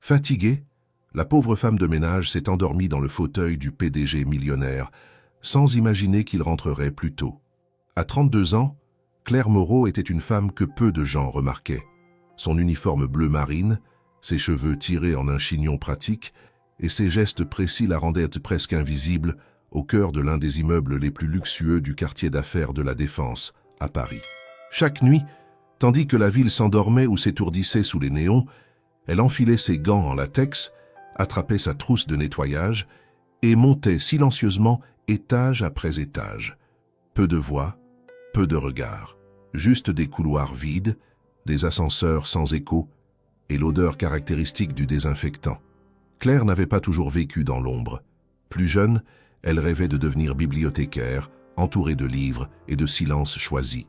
Fatiguée, la pauvre femme de ménage s'est endormie dans le fauteuil du PDG millionnaire, sans imaginer qu'il rentrerait plus tôt. À 32 ans, Claire Moreau était une femme que peu de gens remarquaient. Son uniforme bleu marine, ses cheveux tirés en un chignon pratique et ses gestes précis la rendaient presque invisible au cœur de l'un des immeubles les plus luxueux du quartier d'affaires de la Défense, à Paris. Chaque nuit, tandis que la ville s'endormait ou s'étourdissait sous les néons, elle enfilait ses gants en latex, attrapait sa trousse de nettoyage et montait silencieusement étage après étage. Peu de voix, peu de regards, juste des couloirs vides, des ascenseurs sans écho et l'odeur caractéristique du désinfectant. Claire n'avait pas toujours vécu dans l'ombre. Plus jeune, elle rêvait de devenir bibliothécaire, entourée de livres et de silences choisis.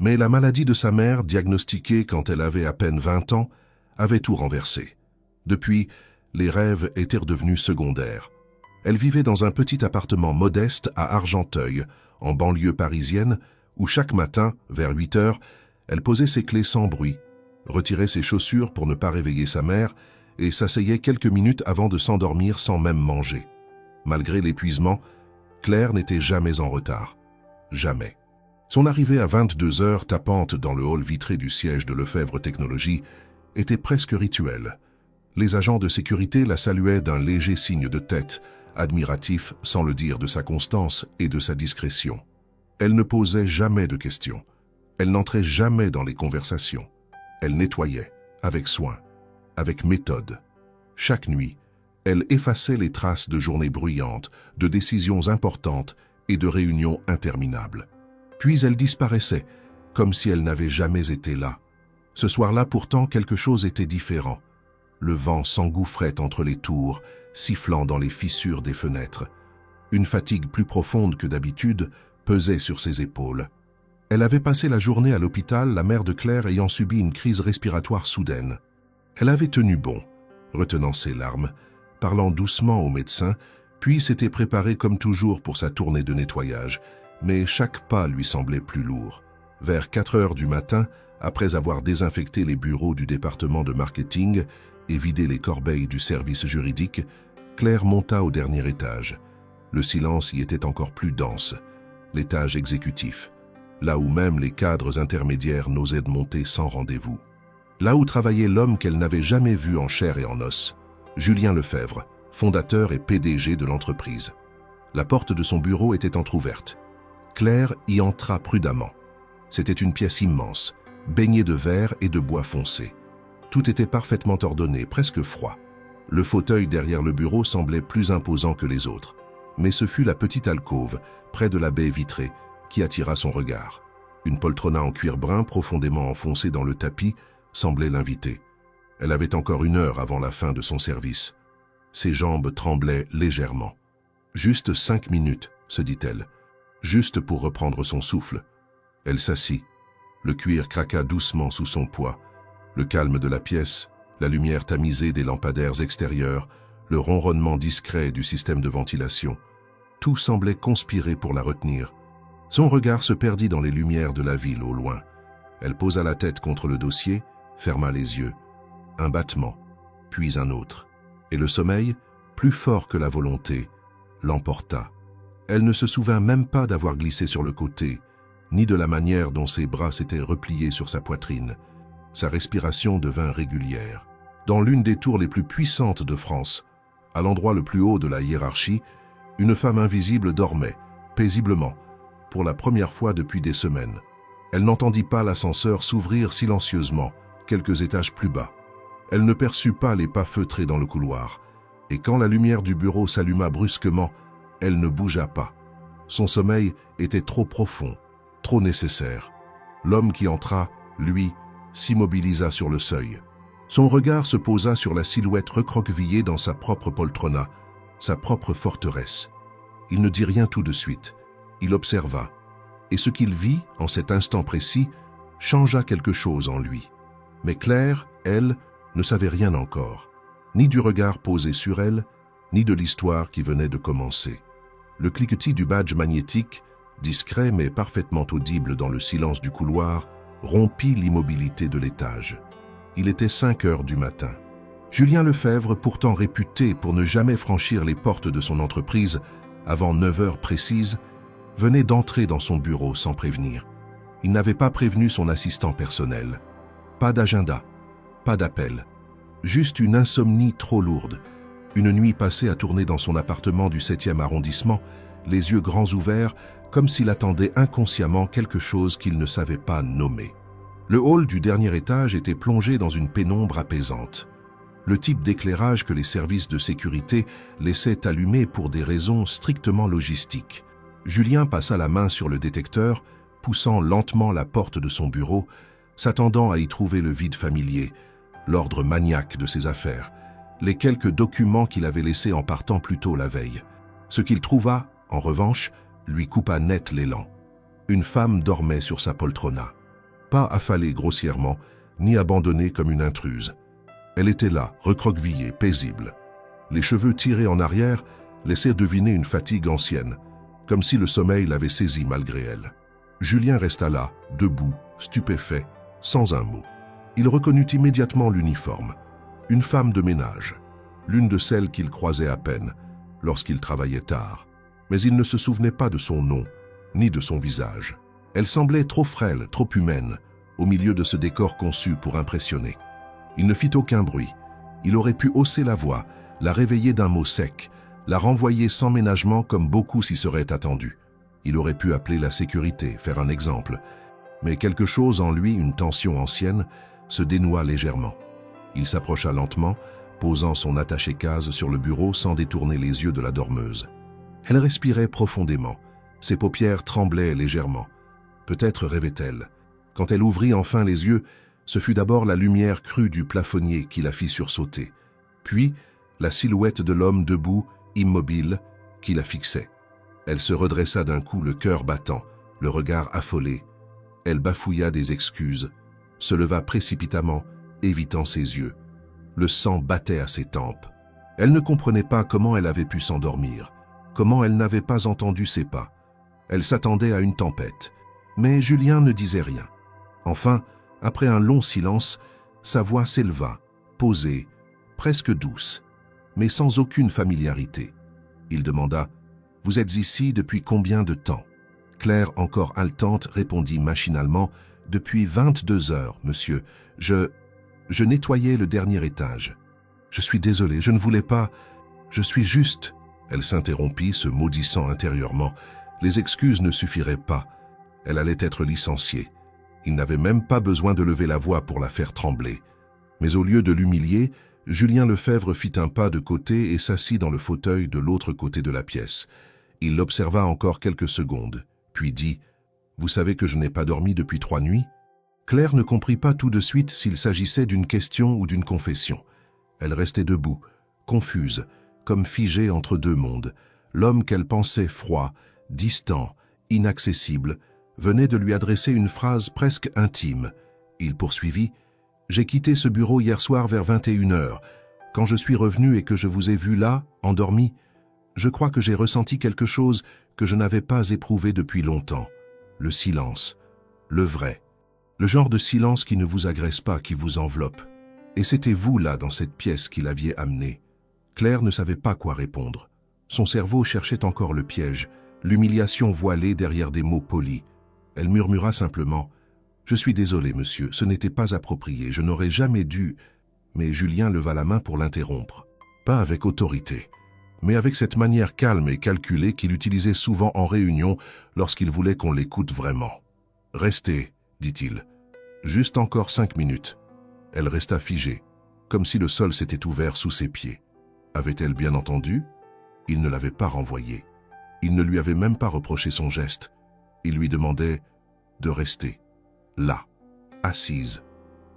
Mais la maladie de sa mère, diagnostiquée quand elle avait à peine 20 ans, avait tout renversé. Depuis, les rêves étaient redevenus secondaires. Elle vivait dans un petit appartement modeste à Argenteuil, en banlieue parisienne, où chaque matin, vers 8 heures, elle posait ses clés sans bruit, retirait ses chaussures pour ne pas réveiller sa mère et s'asseyait quelques minutes avant de s'endormir sans même manger. Malgré l'épuisement, Claire n'était jamais en retard. Jamais. Son arrivée à 22 heures tapante dans le hall vitré du siège de Lefebvre Technologies était presque rituelle. Les agents de sécurité la saluaient d'un léger signe de tête, admiratif sans le dire de sa constance et de sa discrétion. Elle ne posait jamais de questions. Elle n'entrait jamais dans les conversations. Elle nettoyait, avec soin, avec méthode. Chaque nuit, elle effaçait les traces de journées bruyantes, de décisions importantes et de réunions interminables. Puis elle disparaissait, comme si elle n'avait jamais été là. Ce soir-là, pourtant, quelque chose était différent. Le vent s'engouffrait entre les tours, sifflant dans les fissures des fenêtres. Une fatigue plus profonde que d'habitude pesait sur ses épaules. Elle avait passé la journée à l'hôpital, la mère de Claire ayant subi une crise respiratoire soudaine. Elle avait tenu bon, retenant ses larmes, parlant doucement au médecin, puis s'était préparée comme toujours pour sa tournée de nettoyage, mais chaque pas lui semblait plus lourd. Vers 4 heures du matin, après avoir désinfecté les bureaux du département de marketing et vidé les corbeilles du service juridique, Claire monta au dernier étage. Le silence y était encore plus dense, l'étage exécutif, là où même les cadres intermédiaires n'osaient monter sans rendez-vous. Là où travaillait l'homme qu'elle n'avait jamais vu en chair et en os, Julien Lefebvre, fondateur et PDG de l'entreprise. La porte de son bureau était entr'ouverte. Claire y entra prudemment. C'était une pièce immense, baignée de verre et de bois foncé. Tout était parfaitement ordonné, presque froid. Le fauteuil derrière le bureau semblait plus imposant que les autres. Mais ce fut la petite alcôve, près de la baie vitrée, qui attira son regard. Une poltrona en cuir brun profondément enfoncée dans le tapis semblait l'inviter. Elle avait encore 1 heure avant la fin de son service. Ses jambes tremblaient légèrement. « Juste 5 minutes, se dit-elle, juste pour reprendre son souffle. » Elle s'assit. Le cuir craqua doucement sous son poids. Le calme de la pièce, la lumière tamisée des lampadaires extérieurs, le ronronnement discret du système de ventilation, tout semblait conspirer pour la retenir. Son regard se perdit dans les lumières de la ville au loin. Elle posa la tête contre le dossier, ferma les yeux. Un battement, puis un autre. Et le sommeil, plus fort que la volonté, l'emporta. Elle ne se souvint même pas d'avoir glissé sur le côté, ni de la manière dont ses bras s'étaient repliés sur sa poitrine. Sa respiration devint régulière. Dans l'une des tours les plus puissantes de France, à l'endroit le plus haut de la hiérarchie, une femme invisible dormait, paisiblement, pour la première fois depuis des semaines. Elle n'entendit pas l'ascenseur s'ouvrir silencieusement, quelques étages plus bas. Elle ne perçut pas les pas feutrés dans le couloir, et quand la lumière du bureau s'alluma brusquement, elle ne bougea pas. Son sommeil était trop profond, trop nécessaire. L'homme qui entra, lui, s'immobilisa sur le seuil. Son regard se posa sur la silhouette recroquevillée dans sa propre poltrona, sa propre forteresse. Il ne dit rien tout de suite. Il observa, et ce qu'il vit, en cet instant précis, changea quelque chose en lui. Mais Claire, elle, ne savait rien encore, ni du regard posé sur elle, ni de l'histoire qui venait de commencer. Le cliquetis du badge magnétique, discret mais parfaitement audible dans le silence du couloir, rompit l'immobilité de l'étage. Il était 5 heures du matin. Julien Lefebvre, pourtant réputé pour ne jamais franchir les portes de son entreprise avant 9 heures précises, venait d'entrer dans son bureau sans prévenir. Il n'avait pas prévenu son assistant personnel. Pas d'agenda, pas d'appel. Juste une insomnie trop lourde. Une nuit passée à tourner dans son appartement du 7e arrondissement, les yeux grands ouverts, comme s'il attendait inconsciemment quelque chose qu'il ne savait pas nommer. Le hall du dernier étage était plongé dans une pénombre apaisante. Le type d'éclairage que les services de sécurité laissaient allumer pour des raisons strictement logistiques. Julien passa la main sur le détecteur, poussant lentement la porte de son bureau, s'attendant à y trouver le vide familier, l'ordre maniaque de ses affaires, les quelques documents qu'il avait laissés en partant plus tôt la veille. Ce qu'il trouva, en revanche, lui coupa net l'élan. Une femme dormait sur sa poltrona. Pas affalée grossièrement, ni abandonnée comme une intruse. Elle était là, recroquevillée, paisible. Les cheveux tirés en arrière laissaient deviner une fatigue ancienne, comme si le sommeil l'avait saisie malgré elle. Julien resta là, debout, stupéfait, sans un mot. Il reconnut immédiatement l'uniforme. Une femme de ménage, l'une de celles qu'il croisait à peine, lorsqu'il travaillait tard. Mais il ne se souvenait pas de son nom, ni de son visage. Elle semblait trop frêle, trop humaine, au milieu de ce décor conçu pour impressionner. Il ne fit aucun bruit. Il aurait pu hausser la voix, la réveiller d'un mot sec, la renvoyer sans ménagement comme beaucoup s'y seraient attendus. Il aurait pu appeler la sécurité, faire un exemple. Mais quelque chose en lui, une tension ancienne, se dénoua légèrement. Il s'approcha lentement, posant son attaché-case sur le bureau sans détourner les yeux de la dormeuse. Elle respirait profondément. Ses paupières tremblaient légèrement. Peut-être rêvait-elle. Quand elle ouvrit enfin les yeux, ce fut d'abord la lumière crue du plafonnier qui la fit sursauter. Puis, la silhouette de l'homme debout, immobile, qui la fixait. Elle se redressa d'un coup, le cœur battant, le regard affolé. Elle bafouilla des excuses, se leva précipitamment, évitant ses yeux. Le sang battait à ses tempes. Elle ne comprenait pas comment elle avait pu s'endormir, comment elle n'avait pas entendu ses pas. Elle s'attendait à une tempête, mais Julien ne disait rien. Enfin, après un long silence, sa voix s'éleva, posée, presque douce, mais sans aucune familiarité. Il demanda « Vous êtes ici depuis combien de temps ?» Claire, encore haletante, répondit machinalement « Depuis 22 heures, monsieur. Je nettoyais le dernier étage. Je suis désolée, je ne voulais pas... Je suis juste... » Elle s'interrompit, se maudissant intérieurement. Les excuses ne suffiraient pas. Elle allait être licenciée. Il n'avait même pas besoin de lever la voix pour la faire trembler. Mais au lieu de l'humilier, Julien Lefebvre fit un pas de côté et s'assit dans le fauteuil de l'autre côté de la pièce. Il l'observa encore quelques secondes, puis dit « Vous savez que je n'ai pas dormi depuis 3 nuits ?» Claire ne comprit pas tout de suite s'il s'agissait d'une question ou d'une confession. Elle restait debout, confuse, comme figée entre deux mondes. L'homme qu'elle pensait froid, distant, inaccessible, venait de lui adresser une phrase presque intime. Il poursuivit « J'ai quitté ce bureau hier soir vers 21 heures. Quand je suis revenu et que je vous ai vu là, endormi, je crois que j'ai ressenti quelque chose que je n'avais pas éprouvé depuis longtemps. Le silence, le vrai. Le genre de silence qui ne vous agresse pas, qui vous enveloppe. Et c'était vous là, dans cette pièce, qui l'aviez amené. » Claire ne savait pas quoi répondre. Son cerveau cherchait encore le piège, l'humiliation voilée derrière des mots polis. Elle murmura simplement « Je suis désolé, monsieur, ce n'était pas approprié, je n'aurais jamais dû... » Mais Julien leva la main pour l'interrompre. Pas avec autorité, mais avec cette manière calme et calculée qu'il utilisait souvent en réunion lorsqu'il voulait qu'on l'écoute vraiment. « Restez, dit-il. Juste encore 5 minutes. » Elle resta figée, comme si le sol s'était ouvert sous ses pieds. Avait-elle bien entendu? Il ne l'avait pas renvoyée. Il ne lui avait même pas reproché son geste. Il lui demandait de rester, là, assise,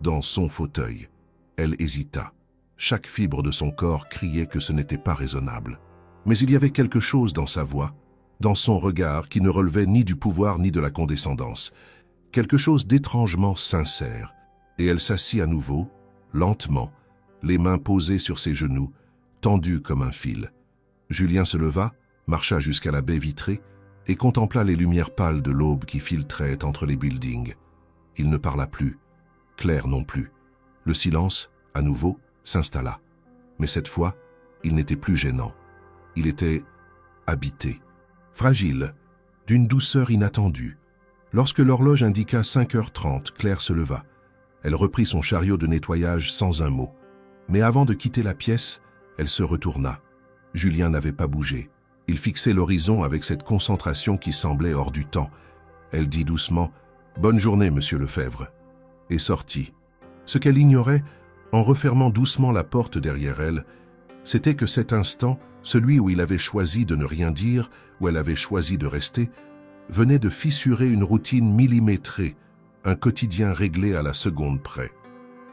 dans son fauteuil. Elle hésita. Chaque fibre de son corps criait que ce n'était pas raisonnable. Mais il y avait quelque chose dans sa voix, dans son regard qui ne relevait ni du pouvoir ni de la condescendance. Quelque chose d'étrangement sincère. Et elle s'assit à nouveau, lentement, les mains posées sur ses genoux, tendues comme un fil. Julien se leva, marcha jusqu'à la baie vitrée et contempla les lumières pâles de l'aube qui filtraient entre les buildings. Il ne parla plus, Claire non plus. Le silence, à nouveau, s'installa. Mais cette fois, il n'était plus gênant. Il était habité, fragile, d'une douceur inattendue. Lorsque l'horloge indiqua 5h30, Claire se leva. Elle reprit son chariot de nettoyage sans un mot. Mais avant de quitter la pièce, elle se retourna. Julien n'avait pas bougé. Il fixait l'horizon avec cette concentration qui semblait hors du temps. Elle dit doucement « Bonne journée, monsieur Lefebvre » et sortit. Ce qu'elle ignorait, en refermant doucement la porte derrière elle, c'était que cet instant, celui où il avait choisi de ne rien dire, où elle avait choisi de rester, venait de fissurer une routine millimétrée, un quotidien réglé à la seconde près.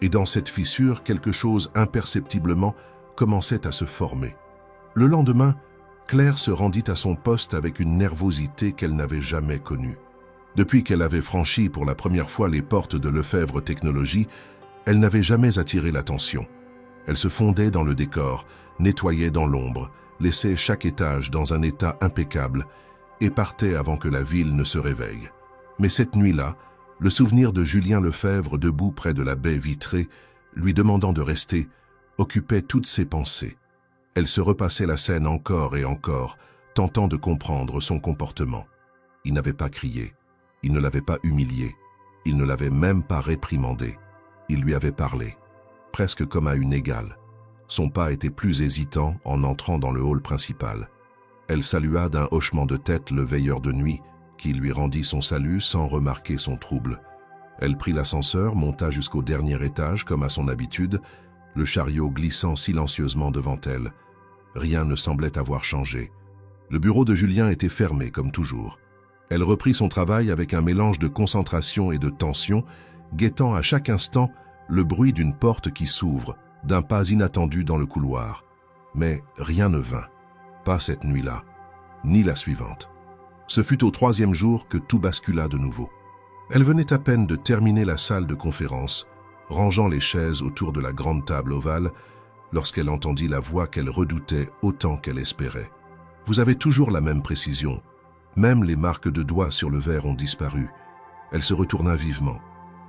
Et dans cette fissure, quelque chose imperceptiblement commençait à se former. Le lendemain, Claire se rendit à son poste avec une nervosité qu'elle n'avait jamais connue. Depuis qu'elle avait franchi pour la première fois les portes de Lefebvre Technologies, elle n'avait jamais attiré l'attention. Elle se fondait dans le décor, nettoyait dans l'ombre, laissait chaque étage dans un état impeccable et partait avant que la ville ne se réveille. Mais cette nuit-là, le souvenir de Julien Lefebvre debout près de la baie vitrée, lui demandant de rester, occupait toutes ses pensées. Elle se repassait la scène encore et encore, tentant de comprendre son comportement. Il n'avait pas crié, il ne l'avait pas humilié, il ne l'avait même pas réprimandé. Il lui avait parlé, presque comme à une égale. Son pas était plus hésitant en entrant dans le hall principal. Elle salua d'un hochement de tête le veilleur de nuit, qui lui rendit son salut sans remarquer son trouble. Elle prit l'ascenseur, monta jusqu'au dernier étage comme à son habitude, le chariot glissant silencieusement devant elle. Rien ne semblait avoir changé. Le bureau de Julien était fermé comme toujours. Elle reprit son travail avec un mélange de concentration et de tension, guettant à chaque instant le bruit d'une porte qui s'ouvre, d'un pas inattendu dans le couloir. Mais rien ne vint. Pas cette nuit-là, ni la suivante. Ce fut au 3e jour que tout bascula de nouveau. Elle venait à peine de terminer la salle de conférence, rangeant les chaises autour de la grande table ovale, lorsqu'elle entendit la voix qu'elle redoutait autant qu'elle espérait. « Vous avez toujours la même précision. Même les marques de doigts sur le verre ont disparu. » Elle se retourna vivement.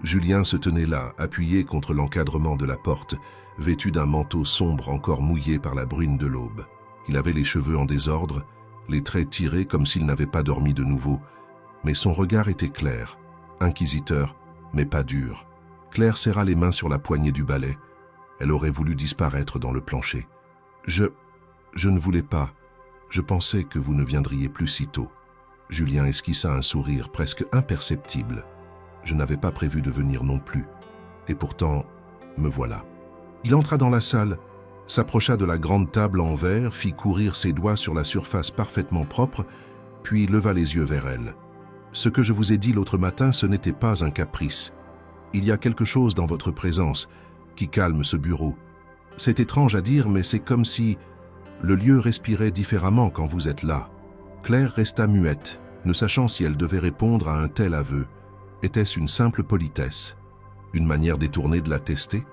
Julien se tenait là, appuyé contre l'encadrement de la porte, vêtu d'un manteau sombre encore mouillé par la bruine de l'aube. Il avait les cheveux en désordre, les traits tirés comme s'il n'avait pas dormi de nouveau, mais son regard était clair, inquisiteur, mais pas dur. Claire serra les mains sur la poignée du balai. Elle aurait voulu disparaître dans le plancher. « Je ne voulais pas. Je pensais que vous ne viendriez plus si tôt. » Julien esquissa un sourire presque imperceptible. « Je n'avais pas prévu de venir non plus. Et pourtant, me voilà. » Il entra dans la salle, s'approcha de la grande table en verre, fit courir ses doigts sur la surface parfaitement propre, puis leva les yeux vers elle. « Ce que je vous ai dit l'autre matin, ce n'était pas un caprice. Il y a quelque chose dans votre présence qui calme ce bureau. C'est étrange à dire, mais c'est comme si le lieu respirait différemment quand vous êtes là. » Claire resta muette, ne sachant si elle devait répondre à un tel aveu. Était-ce une simple politesse? Une manière détournée de la tester?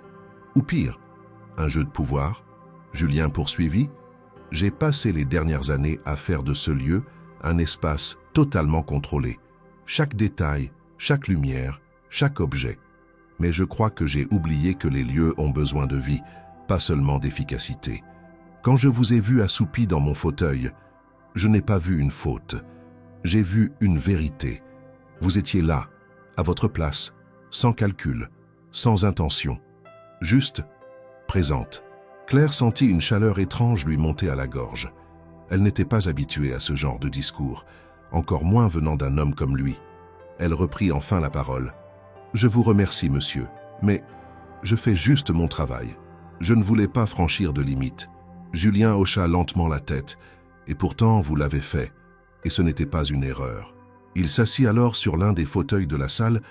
Ou pire, un jeu de pouvoir? Julien poursuivit. « J'ai passé les dernières années à faire de ce lieu un espace totalement contrôlé. Chaque détail, chaque lumière, chaque objet. Mais je crois que j'ai oublié que les lieux ont besoin de vie, pas seulement d'efficacité. Quand je vous ai vu assoupi dans mon fauteuil, je n'ai pas vu une faute. J'ai vu une vérité. Vous étiez là, à votre place, sans calcul, sans intention. Juste, présente. » Claire sentit une chaleur étrange lui monter à la gorge. Elle n'était pas habituée à ce genre de discours, encore moins venant d'un homme comme lui. Elle reprit enfin la parole. « Je vous remercie, monsieur, mais je fais juste mon travail. Je ne voulais pas franchir de limite. » Julien hocha lentement la tête. « Et pourtant, vous l'avez fait, et ce n'était pas une erreur. » Il s'assit alors sur l'un des fauteuils de la salle,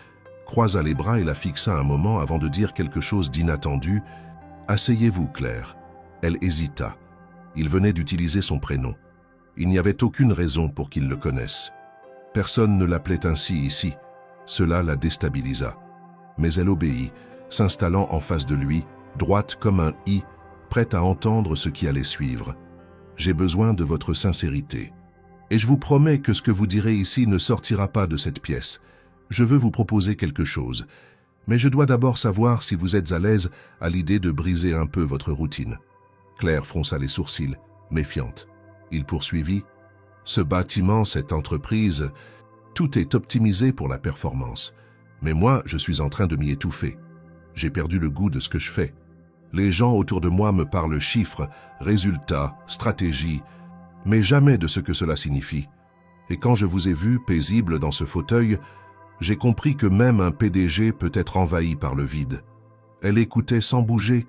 croisa les bras et la fixa un moment avant de dire quelque chose d'inattendu. « Asseyez-vous, Claire. » Elle hésita. Il venait d'utiliser son prénom. Il n'y avait aucune raison pour qu'il le connaisse. Personne ne l'appelait ainsi ici. Cela la déstabilisa. Mais elle obéit, s'installant en face de lui, droite comme un i, prête à entendre ce qui allait suivre. « J'ai besoin de votre sincérité. Et je vous promets que ce que vous direz ici ne sortira pas de cette pièce. Je veux vous proposer quelque chose. Mais je dois d'abord savoir si vous êtes à l'aise à l'idée de briser un peu votre routine. » Claire fronça les sourcils, méfiante. Il poursuivit. « Ce bâtiment, cette entreprise, tout est optimisé pour la performance. Mais moi, je suis en train de m'y étouffer. J'ai perdu le goût de ce que je fais. Les gens autour de moi me parlent chiffres, résultats, stratégies, mais jamais de ce que cela signifie. Et quand je vous ai vu, paisible dans ce fauteuil, j'ai compris que même un PDG peut être envahi par le vide. » Elle écoutait sans bouger,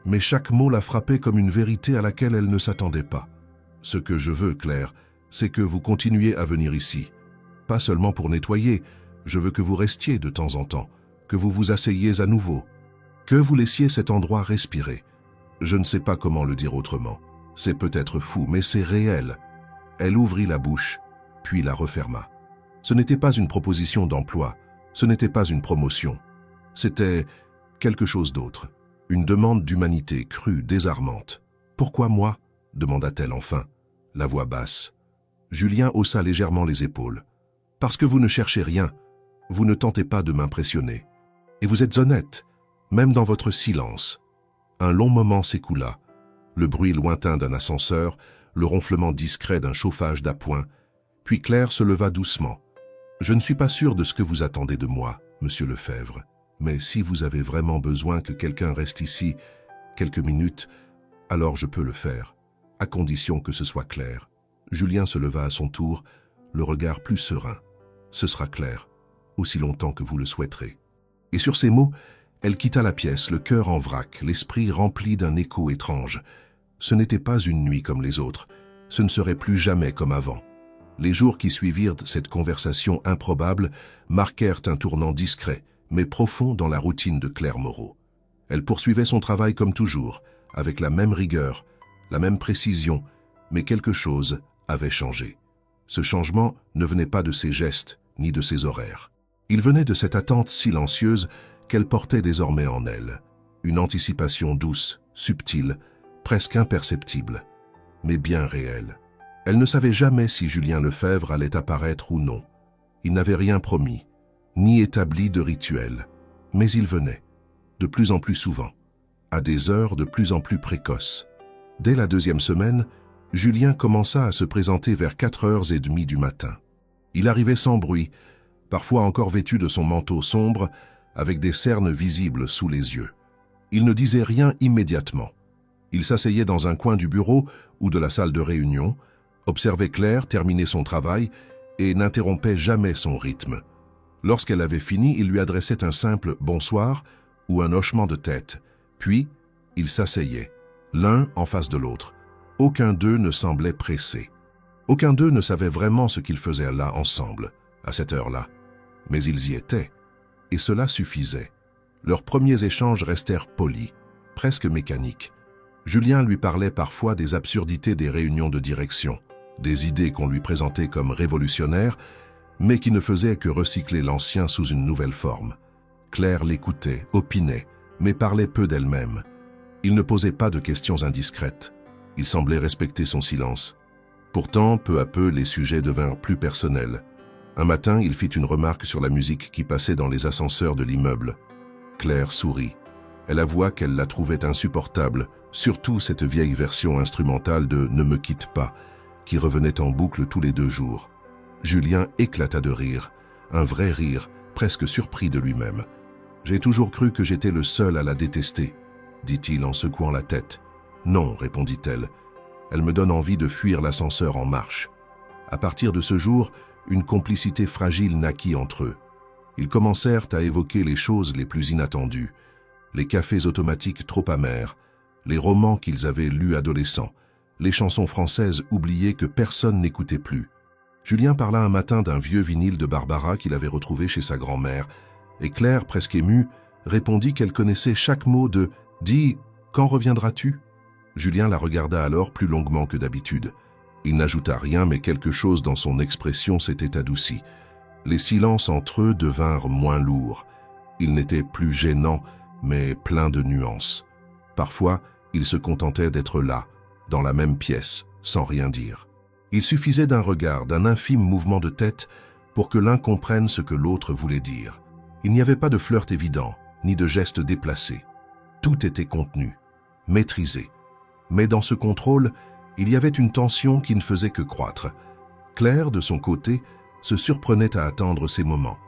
mais chaque mot la frappait comme une vérité à laquelle elle ne s'attendait pas. « Ce que je veux, Claire, c'est que vous continuiez à venir ici. Pas seulement pour nettoyer, je veux que vous restiez de temps en temps, que vous vous asseyiez à nouveau, que vous laissiez cet endroit respirer. Je ne sais pas comment le dire autrement. C'est peut-être fou, mais c'est réel. » Elle ouvrit la bouche, puis la referma. Ce n'était pas une proposition d'emploi, ce n'était pas une promotion. C'était quelque chose d'autre, une demande d'humanité crue, désarmante. « Pourquoi moi ?» demanda-t-elle enfin, la voix basse. Julien haussa légèrement les épaules. « Parce que vous ne cherchez rien, vous ne tentez pas de m'impressionner. Et vous êtes honnête, même dans votre silence. » Un long moment s'écoula. Le bruit lointain d'un ascenseur, le ronflement discret d'un chauffage d'appoint. Puis Claire se leva doucement. « Je ne suis pas sûre de ce que vous attendez de moi, monsieur Lefebvre, mais si vous avez vraiment besoin que quelqu'un reste ici quelques minutes, alors je peux le faire, à condition que ce soit clair. » Julien se leva à son tour, le regard plus serein. « Ce sera clair, aussi longtemps que vous le souhaiterez. » Et sur ces mots, elle quitta la pièce, le cœur en vrac, l'esprit rempli d'un écho étrange. Ce n'était pas une nuit comme les autres, ce ne serait plus jamais comme avant. Les jours qui suivirent cette conversation improbable marquèrent un tournant discret, mais profond dans la routine de Claire Moreau. Elle poursuivait son travail comme toujours, avec la même rigueur, la même précision, mais quelque chose avait changé. Ce changement ne venait pas de ses gestes, ni de ses horaires. Il venait de cette attente silencieuse qu'elle portait désormais en elle. Une anticipation douce, subtile, presque imperceptible, mais bien réelle. Elle ne savait jamais si Julien Lefebvre allait apparaître ou non. Il n'avait rien promis, ni établi de rituel, mais il venait, de plus en plus souvent, à des heures de plus en plus précoces. Dès la 2e semaine, Julien commença à se présenter vers 4h30 du matin. Il arrivait sans bruit, parfois encore vêtu de son manteau sombre, avec des cernes visibles sous les yeux. Il ne disait rien immédiatement. Il s'asseyait dans un coin du bureau ou de la salle de réunion, observait Claire terminer son travail et n'interrompait jamais son rythme. Lorsqu'elle avait fini, il lui adressait un simple « bonsoir » ou un hochement de tête. Puis, ils s'asseyaient, l'un en face de l'autre. Aucun d'eux ne semblait pressé. Aucun d'eux ne savait vraiment ce qu'ils faisaient là ensemble, à cette heure-là. Mais ils y étaient, et cela suffisait. Leurs premiers échanges restèrent polis, presque mécaniques. Julien lui parlait parfois des absurdités des réunions de direction, des idées qu'on lui présentait comme révolutionnaires, mais qui ne faisaient que recycler l'ancien sous une nouvelle forme. Claire l'écoutait, opinait, mais parlait peu d'elle-même. Il ne posait pas de questions indiscrètes. Il semblait respecter son silence. Pourtant, peu à peu, les sujets devinrent plus personnels. Un matin, il fit une remarque sur la musique qui passait dans les ascenseurs de l'immeuble. Claire sourit. Elle avoua qu'elle la trouvait insupportable, surtout cette vieille version instrumentale de « Ne me quitte pas », qui revenait en boucle tous les 2 jours. Julien éclata de rire, un vrai rire, presque surpris de lui-même. « J'ai toujours cru que j'étais le seul à la détester », dit-il en secouant la tête. « Non », répondit-elle. « Elle me donne envie de fuir l'ascenseur en marche. » À partir de ce jour, une complicité fragile naquit entre eux. Ils commencèrent à évoquer les choses les plus inattendues, les cafés automatiques trop amers, les romans qu'ils avaient lus adolescents, les chansons françaises oubliées que personne n'écoutait plus. Julien parla un matin d'un vieux vinyle de Barbara qu'il avait retrouvé chez sa grand-mère, et Claire, presque émue, répondit qu'elle connaissait chaque mot de « Dis, quand reviendras-tu » Julien la regarda alors plus longuement que d'habitude. Il n'ajouta rien, mais quelque chose dans son expression s'était adouci. Les silences entre eux devinrent moins lourds. Ils n'étaient plus gênants, mais pleins de nuances. Parfois, ils se contentaient d'être là, dans la même pièce, sans rien dire. Il suffisait d'un regard, d'un infime mouvement de tête, pour que l'un comprenne ce que l'autre voulait dire. Il n'y avait pas de flirt évident, ni de gestes déplacés. Tout était contenu, maîtrisé. Mais dans ce contrôle, il y avait une tension qui ne faisait que croître. Claire, de son côté, se surprenait à attendre ces moments.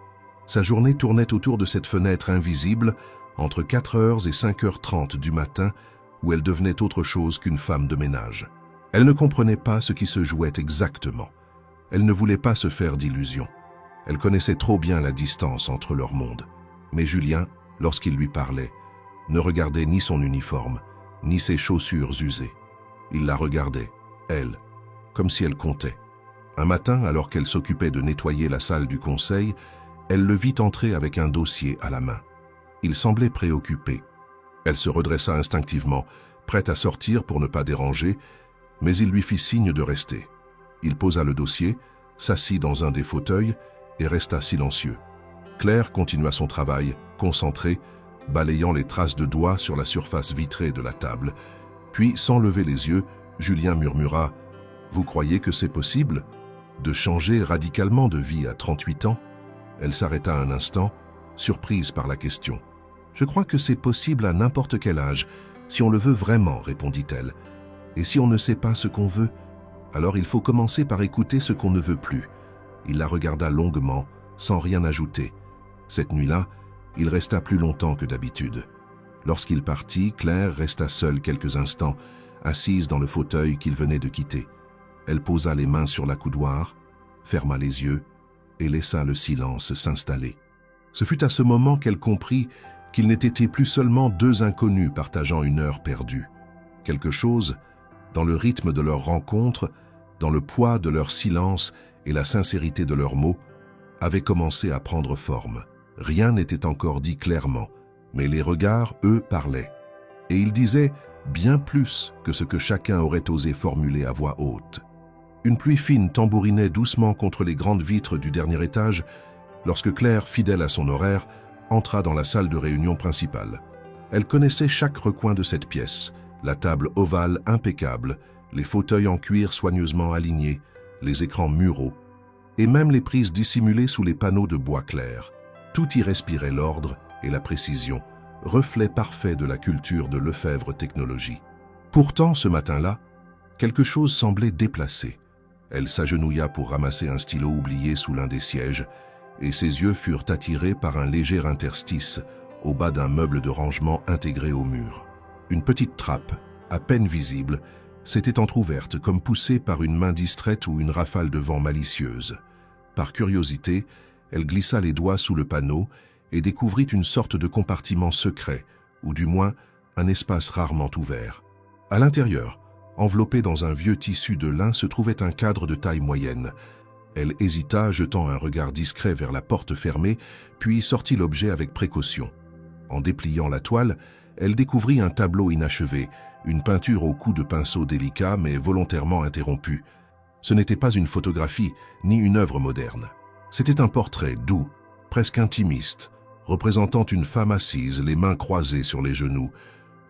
Sa journée tournait autour de cette fenêtre invisible entre 4h et 5h30 du matin où elle devenait autre chose qu'une femme de ménage. Elle ne comprenait pas ce qui se jouait exactement. Elle ne voulait pas se faire d'illusions. Elle connaissait trop bien la distance entre leurs mondes. Mais Julien, lorsqu'il lui parlait, ne regardait ni son uniforme, ni ses chaussures usées. Il la regardait, elle, comme si elle comptait. Un matin, alors qu'elle s'occupait de nettoyer la salle du conseil, elle le vit entrer avec un dossier à la main. Il semblait préoccupé. Elle se redressa instinctivement, prête à sortir pour ne pas déranger, mais il lui fit signe de rester. Il posa le dossier, s'assit dans un des fauteuils et resta silencieux. Claire continua son travail, concentrée, balayant les traces de doigts sur la surface vitrée de la table. Puis, sans lever les yeux, Julien murmura « Vous croyez que c'est possible de changer radicalement de vie à 38 ans ?» Elle s'arrêta un instant, surprise par la question. « Je crois que c'est possible à n'importe quel âge, si on le veut vraiment, répondit-elle. Et si on ne sait pas ce qu'on veut, alors il faut commencer par écouter ce qu'on ne veut plus. » Il la regarda longuement, sans rien ajouter. Cette nuit-là, il resta plus longtemps que d'habitude. Lorsqu'il partit, Claire resta seule quelques instants, assise dans le fauteuil qu'il venait de quitter. Elle posa les mains sur la coudoir, ferma les yeux et laissa le silence s'installer. Ce fut à ce moment qu'elle comprit qu'ils n'étaient plus seulement deux inconnus partageant une heure perdue. Quelque chose, dans le rythme de leur rencontre, dans le poids de leur silence et la sincérité de leurs mots, avait commencé à prendre forme. Rien n'était encore dit clairement, mais les regards, eux, parlaient. Et ils disaient bien plus que ce que chacun aurait osé formuler à voix haute. Une pluie fine tambourinait doucement contre les grandes vitres du dernier étage lorsque Claire, fidèle à son horaire, entra dans la salle de réunion principale. Elle connaissait chaque recoin de cette pièce, la table ovale impeccable, les fauteuils en cuir soigneusement alignés, les écrans muraux, et même les prises dissimulées sous les panneaux de bois clair. Tout y respirait l'ordre et la précision, reflet parfait de la culture de Lefebvre Technologies. Pourtant, ce matin-là, quelque chose semblait déplacé. Elle s'agenouilla pour ramasser un stylo oublié sous l'un des sièges, et ses yeux furent attirés par un léger interstice au bas d'un meuble de rangement intégré au mur. Une petite trappe, à peine visible, s'était entr'ouverte comme poussée par une main distraite ou une rafale de vent malicieuse. Par curiosité, elle glissa les doigts sous le panneau et découvrit une sorte de compartiment secret, ou du moins un espace rarement ouvert. À l'intérieur, enveloppé dans un vieux tissu de lin, se trouvait un cadre de taille moyenne. Elle hésita, jetant un regard discret vers la porte fermée, puis sortit l'objet avec précaution. En dépliant la toile, elle découvrit un tableau inachevé, une peinture au coup de pinceau délicat mais volontairement interrompue. Ce n'était pas une photographie, ni une œuvre moderne. C'était un portrait doux, presque intimiste, représentant une femme assise, les mains croisées sur les genoux,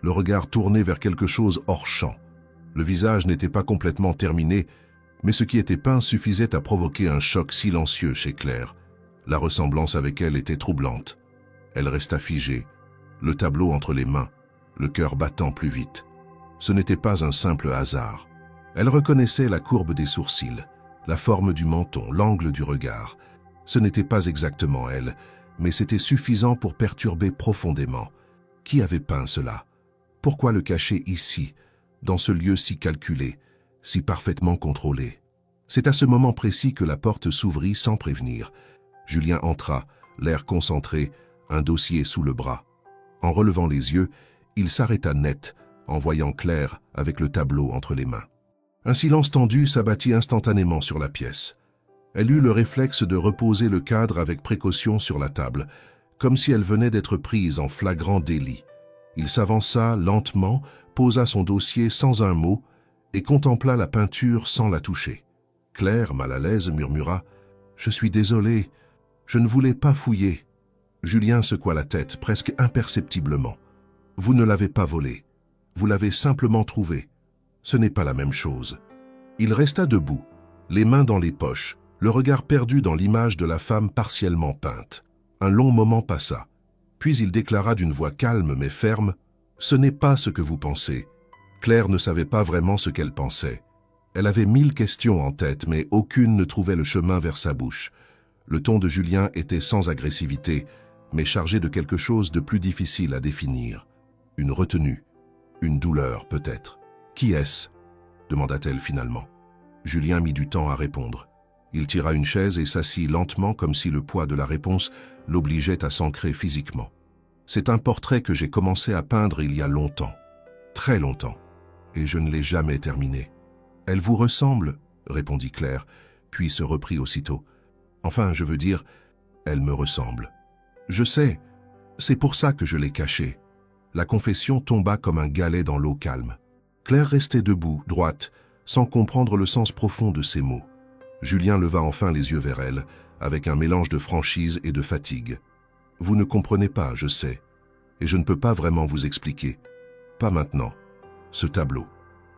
le regard tourné vers quelque chose hors champ. Le visage n'était pas complètement terminé, mais ce qui était peint suffisait à provoquer un choc silencieux chez Claire. La ressemblance avec elle était troublante. Elle resta figée, le tableau entre les mains, le cœur battant plus vite. Ce n'était pas un simple hasard. Elle reconnaissait la courbe des sourcils, la forme du menton, l'angle du regard. Ce n'était pas exactement elle, mais c'était suffisant pour perturber profondément. Qui avait peint cela? Pourquoi le cacher ici, dans ce lieu si calculé, si parfaitement contrôlé? C'est à ce moment précis que la porte s'ouvrit sans prévenir. Julien entra, l'air concentré, un dossier sous le bras. En relevant les yeux, il s'arrêta net, en voyant Claire avec le tableau entre les mains. Un silence tendu s'abattit instantanément sur la pièce. Elle eut le réflexe de reposer le cadre avec précaution sur la table, comme si elle venait d'être prise en flagrant délit. Il s'avança lentement, posa son dossier sans un mot et contempla la peinture sans la toucher. Claire, mal à l'aise, murmura « Je suis désolée, je ne voulais pas fouiller. » Julien secoua la tête, presque imperceptiblement. « Vous ne l'avez pas volée. Vous l'avez simplement trouvée. Ce n'est pas la même chose. » Il resta debout, les mains dans les poches, le regard perdu dans l'image de la femme partiellement peinte. Un long moment passa. Puis il déclara d'une voix calme mais ferme, « Ce n'est pas ce que vous pensez. » Claire ne savait pas vraiment ce qu'elle pensait. Elle avait 1000 questions en tête, mais aucune ne trouvait le chemin vers sa bouche. Le ton de Julien était sans agressivité, mais chargé de quelque chose de plus difficile à définir. Une retenue, une douleur peut-être. « Qui est-ce » demanda-t-elle finalement. Julien mit du temps à répondre. Il tira une chaise et s'assit lentement comme si le poids de la réponse l'obligeait à s'ancrer physiquement. « C'est un portrait que j'ai commencé à peindre il y a longtemps, très longtemps, et je ne l'ai jamais terminé. »« Elle vous ressemble » répondit Claire, puis se reprit aussitôt. « Enfin, je veux dire, elle me ressemble. »« Je sais, c'est pour ça que je l'ai cachée. » La confession tomba comme un galet dans l'eau calme. Claire restait debout, droite, sans comprendre le sens profond de ces mots. Julien leva enfin les yeux vers elle, avec un mélange de franchise et de fatigue. « Vous ne comprenez pas, je sais, et je ne peux pas vraiment vous expliquer. Pas maintenant. Ce tableau,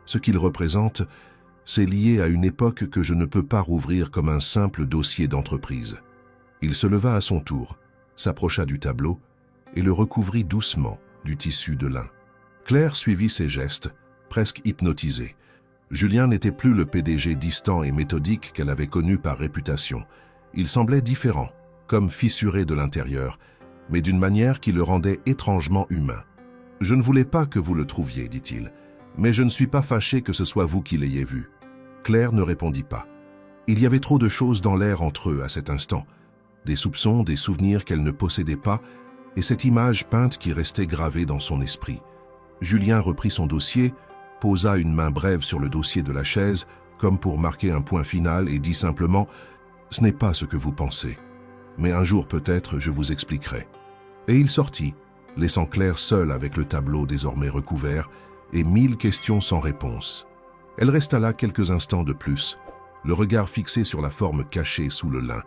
ce qu'il représente, c'est lié à une époque que je ne peux pas rouvrir comme un simple dossier d'entreprise. » Il se leva à son tour, s'approcha du tableau et le recouvrit doucement du tissu de lin. Claire suivit ses gestes, presque hypnotisée. Julien n'était plus le PDG distant et méthodique qu'elle avait connu par réputation. Il semblait différent, comme fissuré de l'intérieur, mais d'une manière qui le rendait étrangement humain. « Je ne voulais pas que vous le trouviez, dit-il, mais je ne suis pas fâché que ce soit vous qui l'ayez vu. » Claire ne répondit pas. Il y avait trop de choses dans l'air entre eux à cet instant. Des soupçons, des souvenirs qu'elle ne possédait pas, et cette image peinte qui restait gravée dans son esprit. Julien reprit son dossier, posa une main brève sur le dossier de la chaise, comme pour marquer un point final, et dit simplement « Ce n'est pas ce que vous pensez, mais un jour peut-être je vous expliquerai. » Et il sortit, laissant Claire seule avec le tableau désormais recouvert et 1000 questions sans réponse. Elle resta là quelques instants de plus, le regard fixé sur la forme cachée sous le lin,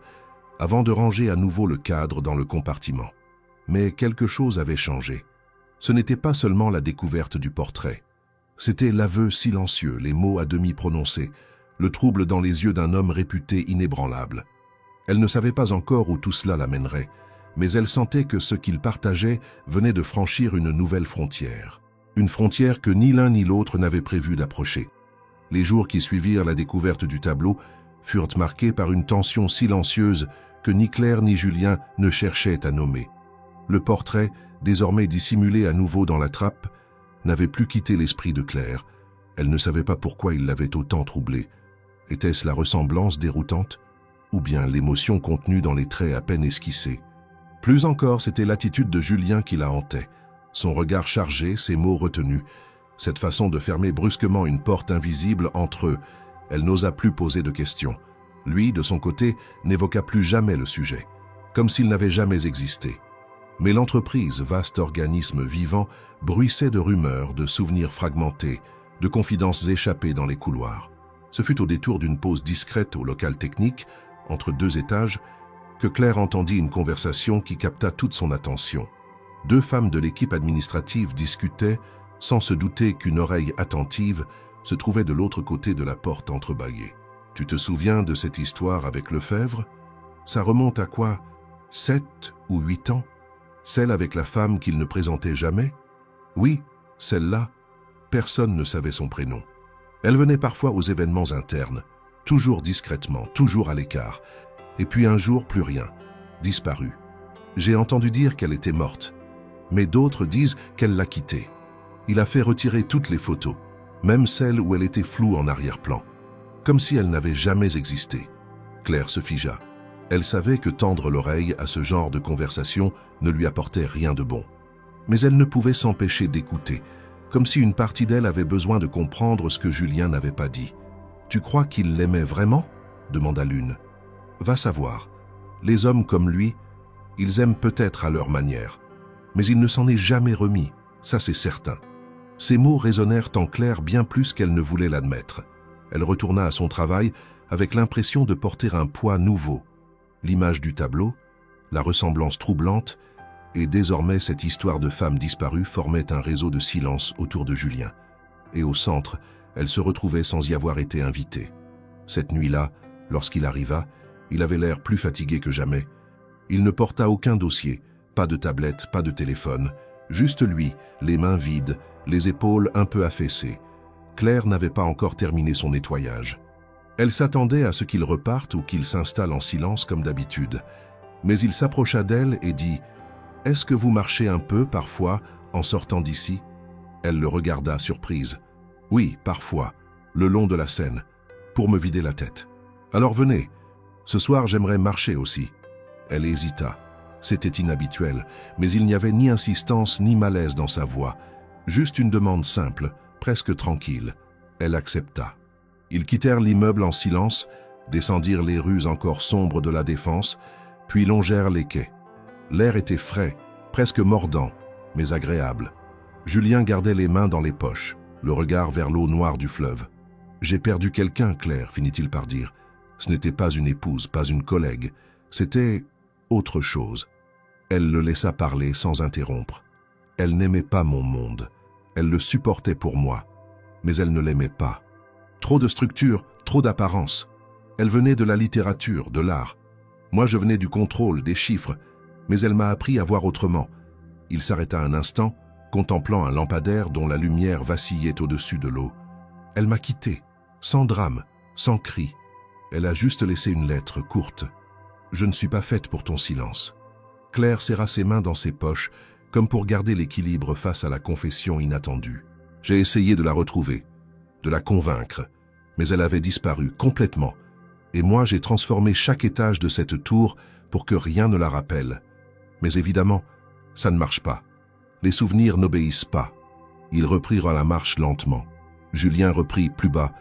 avant de ranger à nouveau le cadre dans le compartiment. Mais quelque chose avait changé. Ce n'était pas seulement la découverte du portrait. C'était l'aveu silencieux, les mots à demi prononcés, le trouble dans les yeux d'un homme réputé inébranlable. Elle ne savait pas encore où tout cela l'amènerait, mais elle sentait que ce qu'ils partageaient venait de franchir une nouvelle frontière. Une frontière que ni l'un ni l'autre n'avaient prévu d'approcher. Les jours qui suivirent la découverte du tableau furent marqués par une tension silencieuse que ni Claire ni Julien ne cherchaient à nommer. Le portrait, désormais dissimulé à nouveau dans la trappe, n'avait plus quitté l'esprit de Claire. Elle ne savait pas pourquoi il l'avait autant troublée. Était-ce la ressemblance déroutante, ou bien l'émotion contenue dans les traits à peine esquissés? Plus encore, c'était l'attitude de Julien qui la hantait. Son regard chargé, ses mots retenus, cette façon de fermer brusquement une porte invisible entre eux. Elle n'osa plus poser de questions. Lui, de son côté, n'évoqua plus jamais le sujet, comme s'il n'avait jamais existé. Mais l'entreprise, vaste organisme vivant, bruissait de rumeurs, de souvenirs fragmentés, de confidences échappées dans les couloirs. Ce fut au détour d'une pause discrète au local technique, entre 2 étages, que Claire entendit une conversation qui capta toute son attention. 2 femmes de l'équipe administrative discutaient, sans se douter qu'une oreille attentive se trouvait de l'autre côté de la porte entrebâillée. « Tu te souviens de cette histoire avec Lefebvre? Ça remonte à quoi? 7 ou 8 ans? Celle avec la femme qu'il ne présentait jamais? Oui, celle-là. Personne ne savait son prénom. Elle venait parfois aux événements internes, toujours discrètement, toujours à l'écart. Et puis un jour, plus rien, disparue. J'ai entendu dire qu'elle était morte, mais d'autres disent qu'elle l'a quittée. Il a fait retirer toutes les photos, même celles où elle était floue en arrière-plan, comme si elle n'avait jamais existé. » Claire se figea. Elle savait que tendre l'oreille à ce genre de conversation ne lui apportait rien de bon. Mais elle ne pouvait s'empêcher d'écouter, comme si une partie d'elle avait besoin de comprendre ce que Julien n'avait pas dit. « Tu crois qu'il l'aimait vraiment ?» demanda l'une. « Va savoir. Les hommes comme lui, ils aiment peut-être à leur manière, mais il ne s'en est jamais remis, ça c'est certain. » Ces mots résonnèrent en Claire bien plus qu'elle ne voulait l'admettre. Elle retourna à son travail avec l'impression de porter un poids nouveau. L'image du tableau, la ressemblance troublante, et désormais cette histoire de femme disparue formait un réseau de silence autour de Julien. Et au centre, elle se retrouvait sans y avoir été invitée. Cette nuit-là, lorsqu'il arriva, il avait l'air plus fatigué que jamais. Il ne porta aucun dossier, Pas de tablette, pas de téléphone, juste lui, les mains vides, les épaules un peu affaissées. Claire n'avait pas encore terminé son nettoyage. Elle s'attendait à ce qu'il reparte ou qu'il s'installe en silence comme d'habitude. Mais il s'approcha d'elle et dit « Est-ce que vous marchez un peu, parfois, en sortant d'ici ?» Elle le regarda surprise. « Oui, parfois, le long de la Seine, pour me vider la tête. Alors venez, ce soir j'aimerais marcher aussi. » Elle hésita. C'était inhabituel, mais il n'y avait ni insistance ni malaise dans sa voix. Juste une demande simple, presque tranquille. Elle accepta. Ils quittèrent l'immeuble en silence, descendirent les rues encore sombres de la Défense, puis longèrent les quais. L'air était frais, presque mordant, mais agréable. Julien gardait les mains dans les poches, le regard vers l'eau noire du fleuve. « J'ai perdu quelqu'un, Claire, finit-il par dire. Ce n'était pas une épouse, pas une collègue. C'était autre chose. » Elle le laissa parler sans interrompre. Elle n'aimait pas mon monde. Elle le supportait pour moi, mais elle ne l'aimait pas. Trop de structure, trop d'apparence. Elle venait de la littérature, de l'art. Moi, je venais du contrôle, des chiffres, mais elle m'a appris à voir autrement. Il s'arrêta un instant, contemplant un lampadaire dont la lumière vacillait au-dessus de l'eau. Elle m'a quitté, sans drame, sans cri. Elle a juste laissé une lettre courte. « Je ne suis pas faite pour ton silence. » Claire serra ses mains dans ses poches, comme pour garder l'équilibre face à la confession inattendue. J'ai essayé de la retrouver, de la convaincre, mais elle avait disparu complètement. Et moi, j'ai transformé chaque étage de cette tour pour que rien ne la rappelle. Mais évidemment, ça ne marche pas. Les souvenirs n'obéissent pas. Ils reprirent la marche lentement. Julien reprit plus bas.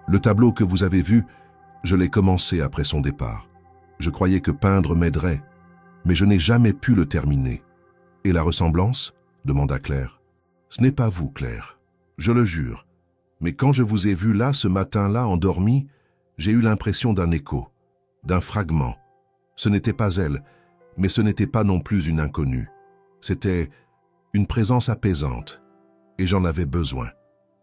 Le tableau que vous avez vu, je l'ai commencé après son départ. Je croyais que peindre m'aiderait, mais je n'ai jamais pu le terminer. Et la ressemblance ? Demanda Claire. Ce n'est pas vous, Claire. Je le jure. Mais quand je vous ai vu là, ce matin-là, endormi, j'ai eu l'impression d'un écho, d'un fragment. Ce n'était pas elle, mais ce n'était pas non plus une inconnue. C'était une présence apaisante, et j'en avais besoin.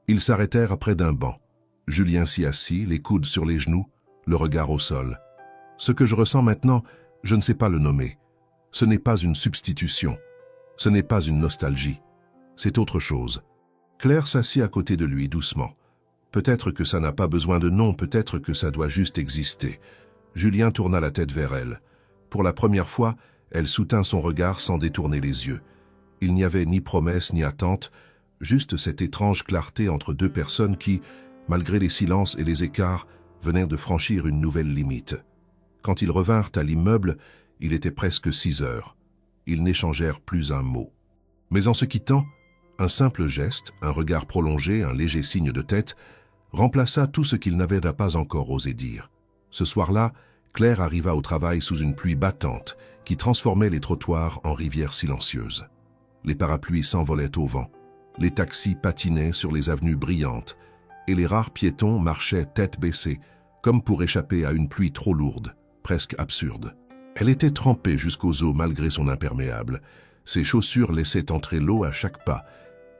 Ils s'arrêtèrent près d'un banc. Julien s'y assit, les coudes sur les genoux, le regard au sol. Ce que je ressens maintenant, je ne sais pas le nommer. Ce n'est pas une substitution. Ce n'est pas une nostalgie. C'est autre chose. Claire s'assit à côté de lui doucement. Peut-être que ça n'a pas besoin de nom, peut-être que ça doit juste exister. Julien tourna la tête vers elle. Pour la première fois, elle soutint son regard sans détourner les yeux. Il n'y avait ni promesse ni attente, juste cette étrange clarté entre deux personnes qui, malgré les silences et les écarts, venaient de franchir une nouvelle limite. Quand ils revinrent à l'immeuble, il était presque 6 heures. Ils n'échangèrent plus un mot. Mais en se quittant, un simple geste, un regard prolongé, un léger signe de tête, remplaça tout ce qu'il n'avait pas encore osé dire. Ce soir-là, Claire arriva au travail sous une pluie battante qui transformait les trottoirs en rivières silencieuses. Les parapluies s'envolaient au vent, les taxis patinaient sur les avenues brillantes, et les rares piétons marchaient tête baissée, comme pour échapper à une pluie trop lourde, presque absurde. Elle était trempée jusqu'aux os malgré son imperméable. Ses chaussures laissaient entrer l'eau à chaque pas,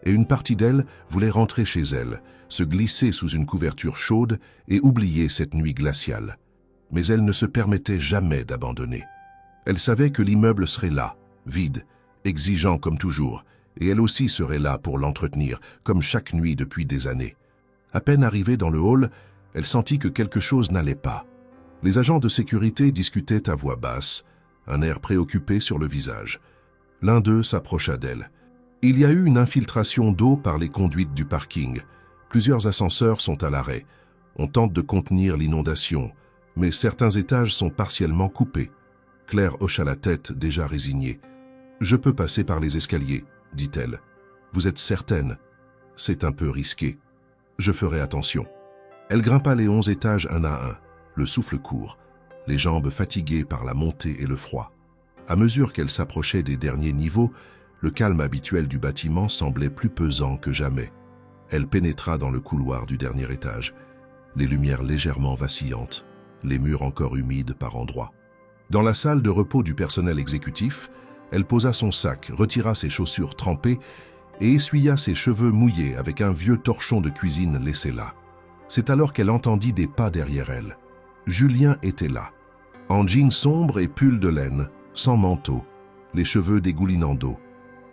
et une partie d'elle voulait rentrer chez elle, se glisser sous une couverture chaude et oublier cette nuit glaciale. Mais elle ne se permettait jamais d'abandonner. Elle savait que l'immeuble serait là, vide, exigeant comme toujours, et elle aussi serait là pour l'entretenir, comme chaque nuit depuis des années. À peine arrivée dans le hall, elle sentit que quelque chose n'allait pas. Les agents de sécurité discutaient à voix basse, un air préoccupé sur le visage. L'un d'eux s'approcha d'elle. Il y a eu une infiltration d'eau par les conduites du parking. Plusieurs ascenseurs sont à l'arrêt. On tente de contenir l'inondation, mais certains étages sont partiellement coupés. Claire hocha la tête, déjà résignée. « Je peux passer par les escaliers, » dit-elle. « Vous êtes certaine ? C'est un peu risqué. Je ferai attention. » Elle grimpa les 11 étages un à un, le souffle court, les jambes fatiguées par la montée et le froid. À mesure qu'elle s'approchait des derniers niveaux, le calme habituel du bâtiment semblait plus pesant que jamais. Elle pénétra dans le couloir du dernier étage, les lumières légèrement vacillantes, les murs encore humides par endroits. Dans la salle de repos du personnel exécutif, elle posa son sac, retira ses chaussures trempées et essuya ses cheveux mouillés avec un vieux torchon de cuisine laissé là. C'est alors qu'elle entendit des pas derrière elle. Julien était là, en jean sombre et pull de laine, sans manteau, les cheveux dégoulinant d'eau.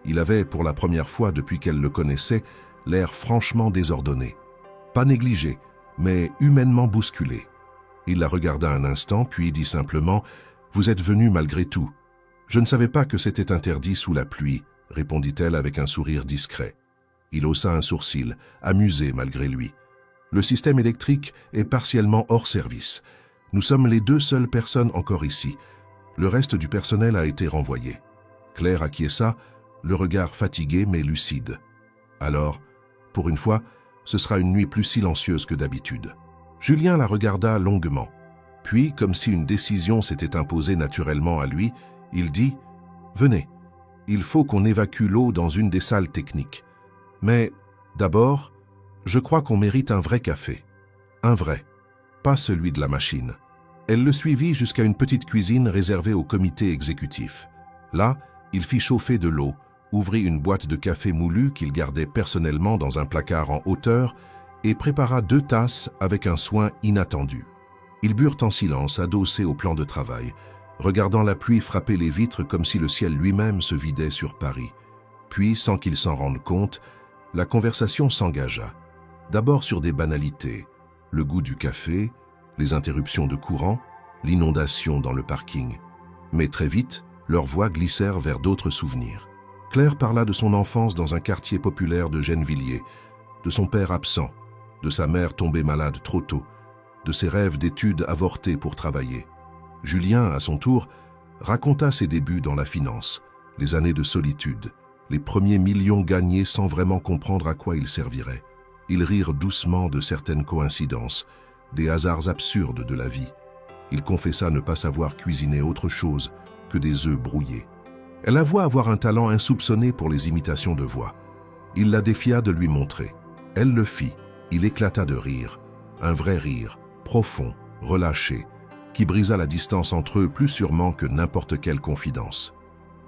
Il avait, pour la première fois depuis qu'elle le connaissait, l'air franchement désordonné. Pas négligé, mais humainement bousculé. Il la regarda un instant, puis dit simplement « Vous êtes venu malgré tout. »« Je ne savais pas que c'était interdit sous la pluie, » répondit-elle avec un sourire discret. Il haussa un sourcil, amusé malgré lui. « Le système électrique est partiellement hors service. Nous sommes les 2 seules personnes encore ici. Le reste du personnel a été renvoyé. » Claire acquiesça, le regard fatigué mais lucide. « Alors, pour une fois, ce sera une nuit plus silencieuse que d'habitude. » Julien la regarda longuement. Puis, comme si une décision s'était imposée naturellement à lui, il dit « Venez, il faut qu'on évacue l'eau dans une des salles techniques. Mais, d'abord, je crois qu'on mérite un vrai café. Un vrai, pas celui de la machine. » Elle le suivit jusqu'à une petite cuisine réservée au comité exécutif. Là, il fit chauffer de l'eau, ouvrit une boîte de café moulu qu'il gardait personnellement dans un placard en hauteur et prépara 2 tasses avec un soin inattendu. Ils burent en silence, adossés au plan de travail, regardant la pluie frapper les vitres comme si le ciel lui-même se vidait sur Paris. Puis, sans qu'ils s'en rendent compte, la conversation s'engagea. D'abord sur des banalités, le goût du café, les interruptions de courant, l'inondation dans le parking. Mais très vite, leurs voix glissèrent vers d'autres souvenirs. Claire parla de son enfance dans un quartier populaire de Gennevilliers, de son père absent, de sa mère tombée malade trop tôt, de ses rêves d'études avortés pour travailler. Julien, à son tour, raconta ses débuts dans la finance, les années de solitude, les premiers millions gagnés sans vraiment comprendre à quoi ils serviraient. Ils rirent doucement de certaines coïncidences, des hasards absurdes de la vie. Il confessa ne pas savoir cuisiner autre chose que des œufs brouillés. Elle avoua avoir un talent insoupçonné pour les imitations de voix. Il la défia de lui montrer. Elle le fit. Il éclata de rire. Un vrai rire, profond, relâché, qui brisa la distance entre eux plus sûrement que n'importe quelle confidence.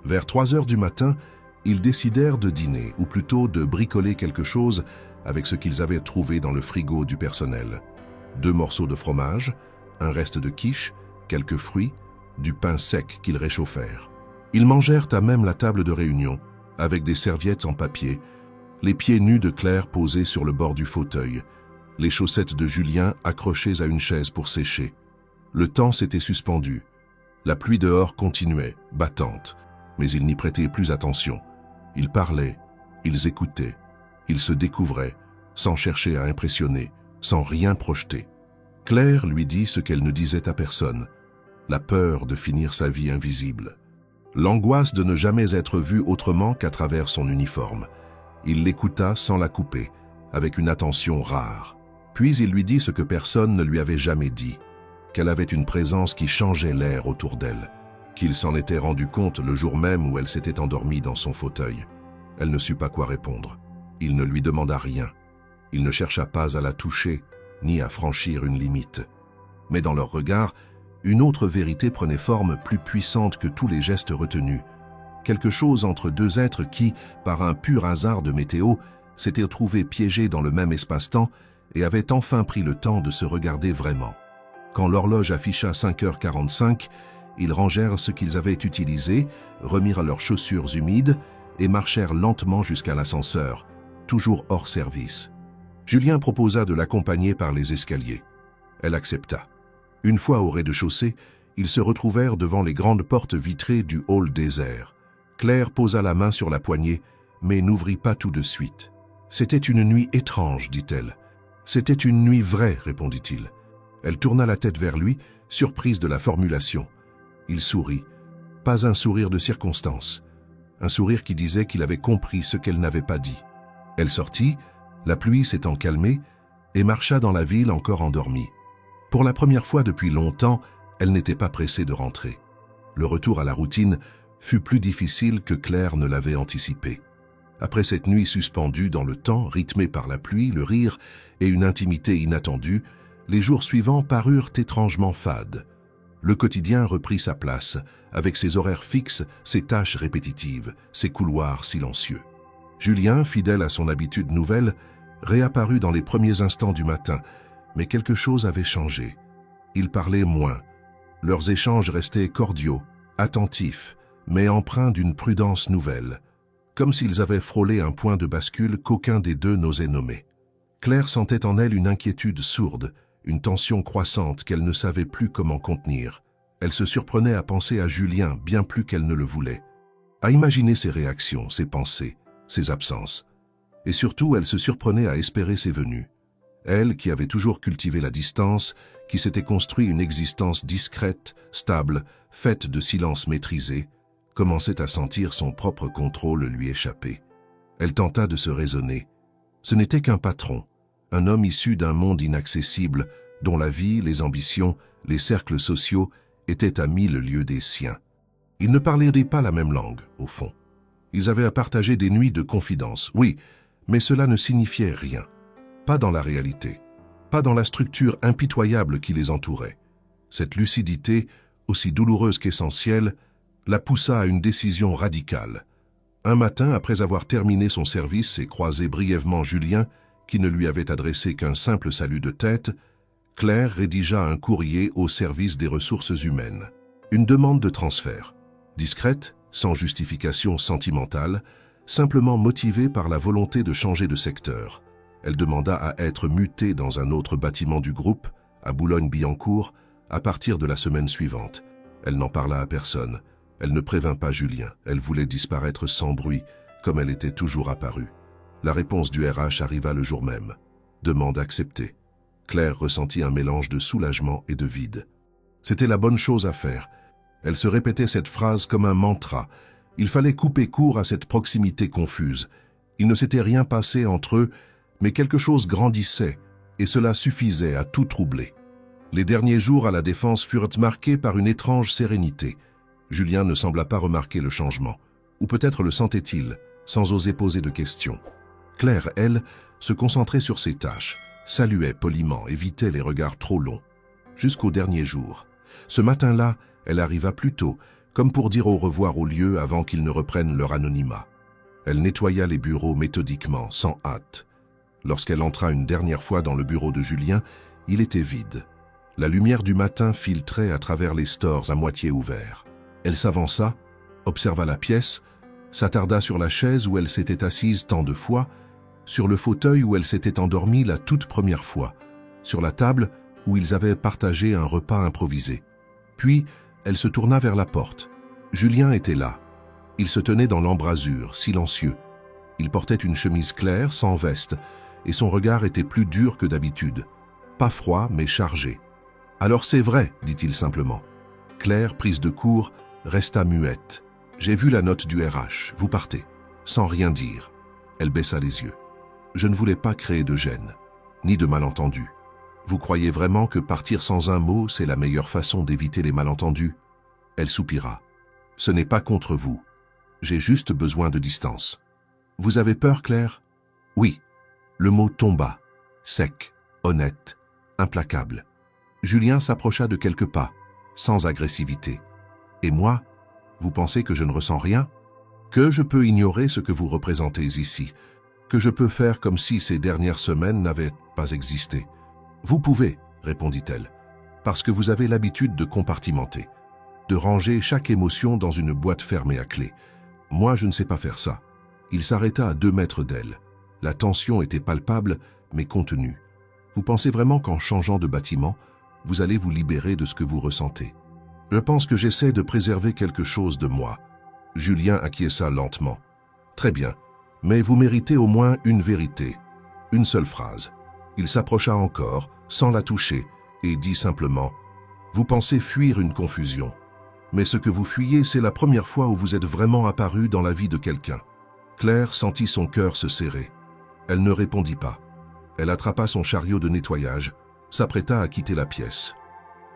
Vers 3 heures du matin, ils décidèrent de dîner, ou plutôt de bricoler quelque chose avec ce qu'ils avaient trouvé dans le frigo du personnel. 2 morceaux de fromage, un reste de quiche, quelques fruits, du pain sec qu'ils réchauffèrent. Ils mangèrent à même la table de réunion, avec des serviettes en papier, les pieds nus de Claire posés sur le bord du fauteuil, les chaussettes de Julien accrochées à une chaise pour sécher. Le temps s'était suspendu. La pluie dehors continuait, battante, mais ils n'y prêtaient plus attention. Ils parlaient, ils écoutaient, ils se découvraient, sans chercher à impressionner, sans rien projeter. Claire lui dit ce qu'elle ne disait à personne, la peur de finir sa vie invisible. L'angoisse de ne jamais être vue autrement qu'à travers son uniforme. Il l'écouta sans la couper, avec une attention rare. Puis il lui dit ce que personne ne lui avait jamais dit, qu'elle avait une présence qui changeait l'air autour d'elle, qu'il s'en était rendu compte le jour même où elle s'était endormie dans son fauteuil. Elle ne sut pas quoi répondre. Il ne lui demanda rien. Il ne chercha pas à la toucher, ni à franchir une limite. Mais dans leur regard, une autre vérité prenait forme plus puissante que tous les gestes retenus. Quelque chose entre 2 êtres qui, par un pur hasard de météo, s'étaient trouvés piégés dans le même espace-temps et avaient enfin pris le temps de se regarder vraiment. Quand l'horloge afficha 5h45, ils rangèrent ce qu'ils avaient utilisé, remirent leurs chaussures humides et marchèrent lentement jusqu'à l'ascenseur, toujours hors service. Julien proposa de l'accompagner par les escaliers. Elle accepta. Une fois au rez-de-chaussée, ils se retrouvèrent devant les grandes portes vitrées du hall désert. Claire posa la main sur la poignée, mais n'ouvrit pas tout de suite. « C'était une nuit étrange, dit-elle. »« C'était une nuit vraie, répondit-il. » Elle tourna la tête vers lui, surprise de la formulation. Il sourit. Pas un sourire de circonstance. Un sourire qui disait qu'il avait compris ce qu'elle n'avait pas dit. Elle sortit, la pluie s'étant calmée, et marcha dans la ville encore endormie. Pour la première fois depuis longtemps, elle n'était pas pressée de rentrer. Le retour à la routine fut plus difficile que Claire ne l'avait anticipé. Après cette nuit suspendue dans le temps, rythmée par la pluie, le rire et une intimité inattendue, les jours suivants parurent étrangement fades. Le quotidien reprit sa place, avec ses horaires fixes, ses tâches répétitives, ses couloirs silencieux. Julien, fidèle à son habitude nouvelle, réapparut dans les premiers instants du matin, mais quelque chose avait changé. Ils parlaient moins. Leurs échanges restaient cordiaux, attentifs, mais empreints d'une prudence nouvelle, comme s'ils avaient frôlé un point de bascule qu'aucun des deux n'osait nommer. Claire sentait en elle une inquiétude sourde, une tension croissante qu'elle ne savait plus comment contenir. Elle se surprenait à penser à Julien bien plus qu'elle ne le voulait, à imaginer ses réactions, ses pensées, ses absences. Et surtout, elle se surprenait à espérer ses venues. Elle, qui avait toujours cultivé la distance, qui s'était construit une existence discrète, stable, faite de silence maîtrisé, commençait à sentir son propre contrôle lui échapper. Elle tenta de se raisonner. Ce n'était qu'un patron, un homme issu d'un monde inaccessible, dont la vie, les ambitions, les cercles sociaux étaient à 1000 lieues des siens. Ils ne parlaient pas la même langue, au fond. Ils avaient à partager des nuits de confidence, oui, mais cela ne signifiait rien. Pas dans la réalité, pas dans la structure impitoyable qui les entourait. Cette lucidité, aussi douloureuse qu'essentielle, la poussa à une décision radicale. Un matin, après avoir terminé son service et croisé brièvement Julien, qui ne lui avait adressé qu'un simple salut de tête, Claire rédigea un courrier au service des ressources humaines. Une demande de transfert, discrète, sans justification sentimentale, simplement motivée par la volonté de changer de secteur. Elle demanda à être mutée dans un autre bâtiment du groupe, à Boulogne-Billancourt, à partir de la semaine suivante. Elle n'en parla à personne. Elle ne prévint pas Julien. Elle voulait disparaître sans bruit, comme elle était toujours apparue. La réponse du RH arriva le jour même. Demande acceptée. Claire ressentit un mélange de soulagement et de vide. C'était la bonne chose à faire. Elle se répétait cette phrase comme un mantra. Il fallait couper court à cette proximité confuse. Il ne s'était rien passé entre eux, mais quelque chose grandissait, et cela suffisait à tout troubler. Les derniers jours à la Défense furent marqués par une étrange sérénité. Julien ne sembla pas remarquer le changement, ou peut-être le sentait-il, sans oser poser de questions. Claire, elle, se concentrait sur ses tâches, saluait poliment, évitait les regards trop longs. Jusqu'au dernier jour. Ce matin-là, elle arriva plus tôt, comme pour dire au revoir au lieu avant qu'ils ne reprennent leur anonymat. Elle nettoya les bureaux méthodiquement, sans hâte. Lorsqu'elle entra une dernière fois dans le bureau de Julien, il était vide. La lumière du matin filtrait à travers les stores à moitié ouverts. Elle s'avança, observa la pièce, s'attarda sur la chaise où elle s'était assise tant de fois, sur le fauteuil où elle s'était endormie la toute première fois, sur la table où ils avaient partagé un repas improvisé. Puis, elle se tourna vers la porte. Julien était là. Il se tenait dans l'embrasure, silencieux. Il portait une chemise claire, sans veste, et son regard était plus dur que d'habitude. Pas froid, mais chargé. « Alors c'est vrai, dit-il simplement. » Claire, prise de court, resta muette. « J'ai vu la note du RH, vous partez. » Sans rien dire. Elle baissa les yeux. « Je ne voulais pas créer de gêne, ni de malentendus. Vous croyez vraiment que partir sans un mot, c'est la meilleure façon d'éviter les malentendus ?» Elle soupira. « Ce n'est pas contre vous. J'ai juste besoin de distance. » « Vous avez peur, Claire ? » « Oui. » Le mot tomba, sec, honnête, implacable. Julien s'approcha de quelques pas, sans agressivité. « Et moi, vous pensez que je ne ressens rien ? Que je peux ignorer ce que vous représentez ici ? Que je peux faire comme si ces dernières semaines n'avaient pas existé ? » « Vous pouvez, répondit-elle, parce que vous avez l'habitude de compartimenter, de ranger chaque émotion dans une boîte fermée à clé. Moi, je ne sais pas faire ça. » Il s'arrêta à 2 mètres d'elle. La tension était palpable, mais contenue. Vous pensez vraiment qu'en changeant de bâtiment, vous allez vous libérer de ce que vous ressentez ? Je pense que j'essaie de préserver quelque chose de moi. Julien acquiesça lentement. Très bien, mais vous méritez au moins une vérité. Une seule phrase. Il s'approcha encore, sans la toucher, et dit simplement « Vous pensez fuir une confusion. Mais ce que vous fuyez, c'est la première fois où vous êtes vraiment apparu dans la vie de quelqu'un. » Claire sentit son cœur se serrer. Elle ne répondit pas. Elle attrapa son chariot de nettoyage, s'apprêta à quitter la pièce.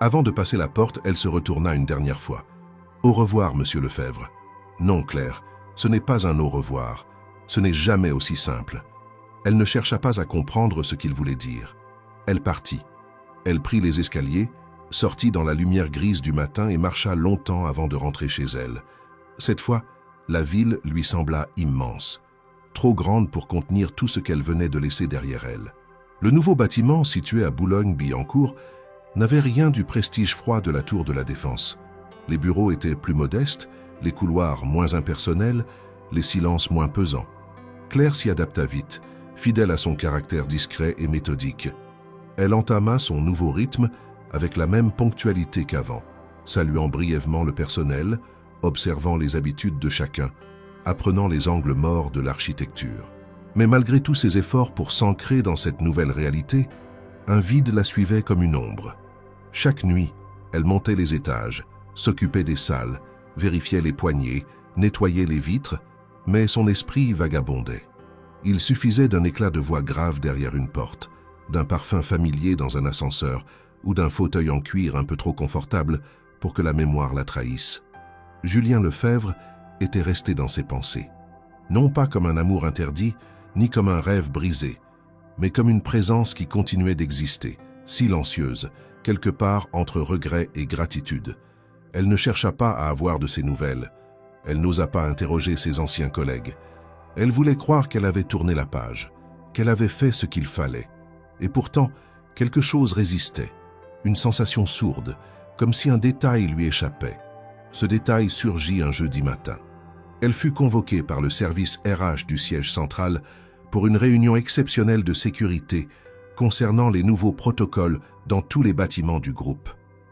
Avant de passer la porte, elle se retourna une dernière fois. « Au revoir, monsieur Lefebvre. » « Non, Claire, ce n'est pas un au revoir. Ce n'est jamais aussi simple. » Elle ne chercha pas à comprendre ce qu'il voulait dire. Elle partit. Elle prit les escaliers, sortit dans la lumière grise du matin et marcha longtemps avant de rentrer chez elle. Cette fois, la ville lui sembla immense, trop grande pour contenir tout ce qu'elle venait de laisser derrière elle. Le nouveau bâtiment, situé à Boulogne-Billancourt, n'avait rien du prestige froid de la tour de la Défense. Les bureaux étaient plus modestes, les couloirs moins impersonnels, les silences moins pesants. Claire s'y adapta vite, fidèle à son caractère discret et méthodique. Elle entama son nouveau rythme avec la même ponctualité qu'avant, saluant brièvement le personnel, observant les habitudes de chacun, apprenant les angles morts de l'architecture. Mais malgré tous ses efforts pour s'ancrer dans cette nouvelle réalité, un vide la suivait comme une ombre. Chaque nuit, elle montait les étages, s'occupait des salles, vérifiait les poignées, nettoyait les vitres, mais son esprit vagabondait. Il suffisait d'un éclat de voix grave derrière une porte, d'un parfum familier dans un ascenseur ou d'un fauteuil en cuir un peu trop confortable pour que la mémoire la trahisse. Julien Lefebvre était resté dans ses pensées. Non pas comme un amour interdit, ni comme un rêve brisé, mais comme une présence qui continuait d'exister, silencieuse, quelque part entre regret et gratitude. Elle ne chercha pas à avoir de ses nouvelles. Elle n'osa pas interroger ses anciens collègues. Elle voulait croire qu'elle avait tourné la page, qu'elle avait fait ce qu'il fallait. Et pourtant, quelque chose résistait, une sensation sourde, comme si un détail lui échappait. Ce détail surgit un jeudi matin. Elle fut convoquée par le service RH du siège central pour une réunion exceptionnelle de sécurité concernant les nouveaux protocoles dans tous les bâtiments du groupe.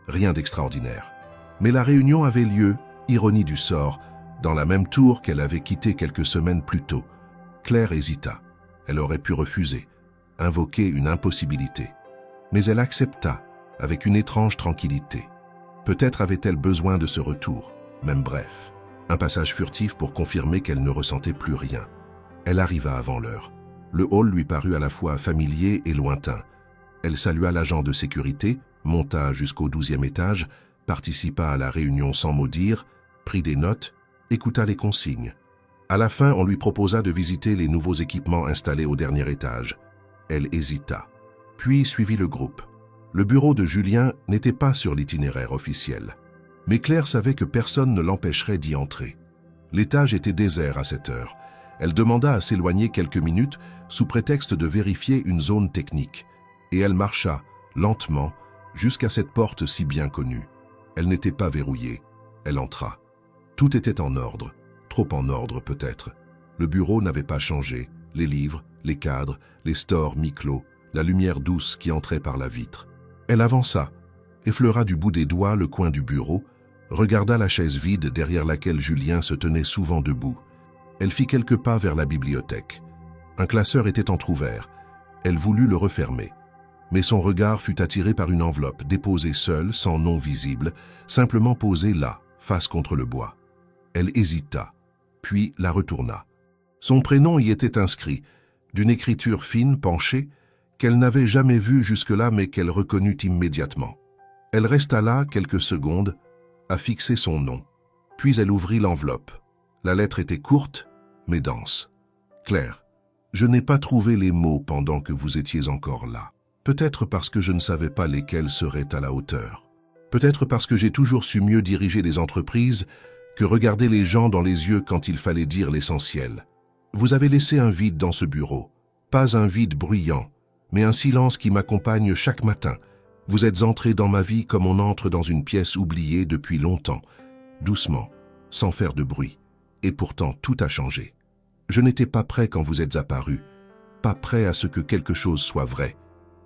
Rien d'extraordinaire. Mais la réunion avait lieu, ironie du sort, dans la même tour qu'elle avait quittée quelques semaines plus tôt. Claire hésita. Elle aurait pu refuser, invoquer une impossibilité. Mais elle accepta, avec une étrange tranquillité. Peut-être avait-elle besoin de ce retour, même bref. Un passage furtif pour confirmer qu'elle ne ressentait plus rien. Elle arriva avant l'heure. Le hall lui parut à la fois familier et lointain. Elle salua l'agent de sécurité, monta jusqu'au 12e étage, participa à la réunion sans mot dire, prit des notes, écouta les consignes. À la fin, on lui proposa de visiter les nouveaux équipements installés au dernier étage. Elle hésita, puis suivit le groupe. Le bureau de Julien n'était pas sur l'itinéraire officiel. Mais Claire savait que personne ne l'empêcherait d'y entrer. L'étage était désert à cette heure. Elle demanda à s'éloigner quelques minutes sous prétexte de vérifier une zone technique. Et elle marcha, lentement, jusqu'à cette porte si bien connue. Elle n'était pas verrouillée. Elle entra. Tout était en ordre, trop en ordre peut-être. Le bureau n'avait pas changé, les livres, les cadres, les stores mi-clos, la lumière douce qui entrait par la vitre. Elle avança, effleura du bout des doigts le coin du bureau, regarda la chaise vide derrière laquelle Julien se tenait souvent debout. Elle fit quelques pas vers la bibliothèque. Un classeur était entrouvert. Elle voulut le refermer. Mais son regard fut attiré par une enveloppe déposée seule, sans nom visible, simplement posée là, face contre le bois. Elle hésita, puis la retourna. Son prénom y était inscrit, d'une écriture fine, penchée, qu'elle n'avait jamais vue jusque-là mais qu'elle reconnut immédiatement. Elle resta là quelques secondes, à fixer son nom. Puis elle ouvrit l'enveloppe. La lettre était courte, mais dense. « Claire, je n'ai pas trouvé les mots pendant que vous étiez encore là. Peut-être parce que je ne savais pas lesquels seraient à la hauteur. Peut-être parce que j'ai toujours su mieux diriger des entreprises que regarder les gens dans les yeux quand il fallait dire l'essentiel. Vous avez laissé un vide dans ce bureau. Pas un vide bruyant, mais un silence qui m'accompagne chaque matin. Vous êtes entré dans ma vie comme on entre dans une pièce oubliée depuis longtemps, doucement, sans faire de bruit. Et pourtant, tout a changé. Je n'étais pas prêt quand vous êtes apparu, pas prêt à ce que quelque chose soit vrai,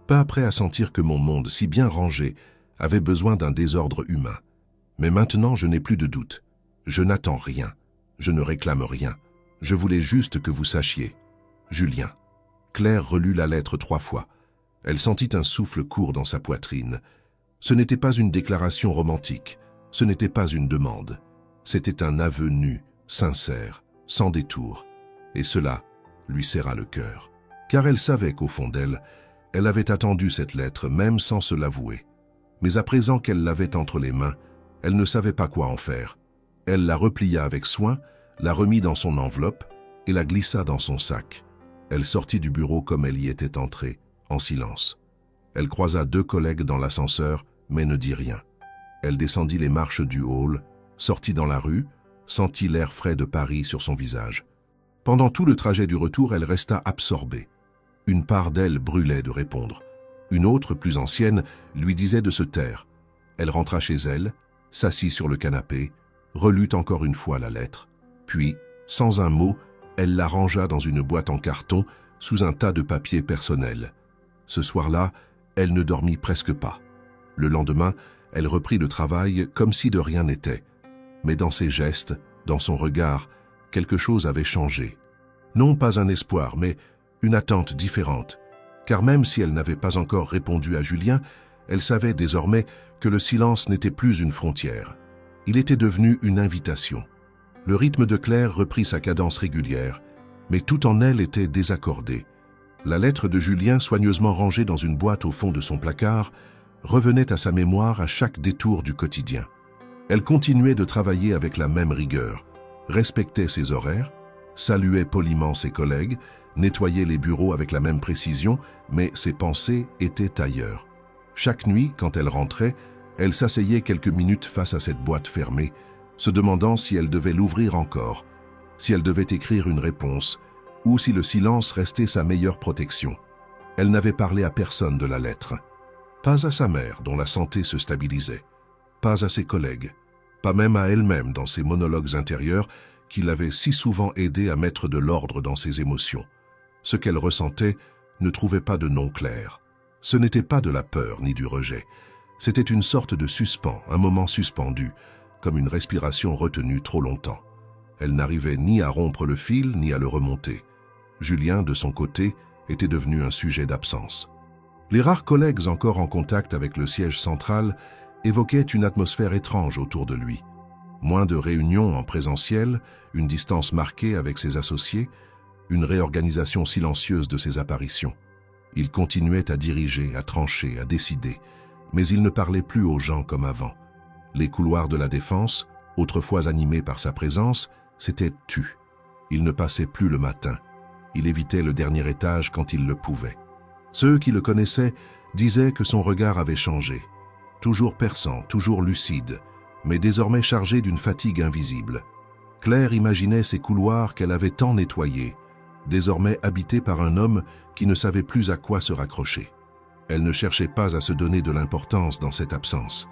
pas prêt à sentir que mon monde, si bien rangé, avait besoin d'un désordre humain. Mais maintenant, je n'ai plus de doute. Je n'attends rien. Je ne réclame rien. Je voulais juste que vous sachiez. Julien. Claire relut la lettre 3 fois. Elle sentit un souffle court dans sa poitrine. Ce n'était pas une déclaration romantique. Ce n'était pas une demande. C'était un aveu nu, sincère, sans détour. Et cela lui serra le cœur. Car elle savait qu'au fond d'elle, elle avait attendu cette lettre, même sans se l'avouer. Mais à présent qu'elle l'avait entre les mains, elle ne savait pas quoi en faire. Elle la replia avec soin, la remit dans son enveloppe et la glissa dans son sac. Elle sortit du bureau comme elle y était entrée, en silence. Elle croisa 2 collègues dans l'ascenseur, mais ne dit rien. Elle descendit les marches du hall, sortit dans la rue, sentit l'air frais de Paris sur son visage. Pendant tout le trajet du retour, elle resta absorbée. Une part d'elle brûlait de répondre. Une autre, plus ancienne, lui disait de se taire. Elle rentra chez elle, s'assit sur le canapé, relut encore une fois la lettre, puis, sans un mot, elle la rangea dans une boîte en carton sous un tas de papiers personnels. Ce soir-là, elle ne dormit presque pas. Le lendemain, elle reprit le travail comme si de rien n'était. Mais dans ses gestes, dans son regard, quelque chose avait changé. Non pas un espoir, mais une attente différente. Car même si elle n'avait pas encore répondu à Julien, elle savait désormais que le silence n'était plus une frontière. Il était devenu une invitation. Le rythme de Claire reprit sa cadence régulière, mais tout en elle était désaccordé. La lettre de Julien, soigneusement rangée dans une boîte au fond de son placard, revenait à sa mémoire à chaque détour du quotidien. Elle continuait de travailler avec la même rigueur, respectait ses horaires, saluait poliment ses collègues, nettoyait les bureaux avec la même précision, mais ses pensées étaient ailleurs. Chaque nuit, quand elle rentrait, elle s'asseyait quelques minutes face à cette boîte fermée, se demandant si elle devait l'ouvrir encore, si elle devait écrire une réponse, ou si le silence restait sa meilleure protection. Elle n'avait parlé à personne de la lettre. Pas à sa mère, dont la santé se stabilisait. Pas à ses collègues. Pas même à elle-même dans ses monologues intérieurs qui l'avaient si souvent aidée à mettre de l'ordre dans ses émotions. Ce qu'elle ressentait ne trouvait pas de nom clair. Ce n'était pas de la peur ni du rejet. C'était une sorte de suspens, un moment suspendu, comme une respiration retenue trop longtemps. Elle n'arrivait ni à rompre le fil, ni à le remonter. Julien, de son côté, était devenu un sujet d'absence. Les rares collègues encore en contact avec le siège central évoquaient une atmosphère étrange autour de lui. Moins de réunions en présentiel, une distance marquée avec ses associés, une réorganisation silencieuse de ses apparitions. Il continuait à diriger, à trancher, à décider, mais il ne parlait plus aux gens comme avant. Les couloirs de la Défense, autrefois animés par sa présence, s'étaient tus. Il ne passait plus le matin. Il évitait le dernier étage quand il le pouvait. Ceux qui le connaissaient disaient que son regard avait changé. Toujours perçant, toujours lucide, mais désormais chargé d'une fatigue invisible. Claire imaginait ces couloirs qu'elle avait tant nettoyés, désormais habités par un homme qui ne savait plus à quoi se raccrocher. Elle ne cherchait pas à se donner de l'importance dans cette absence.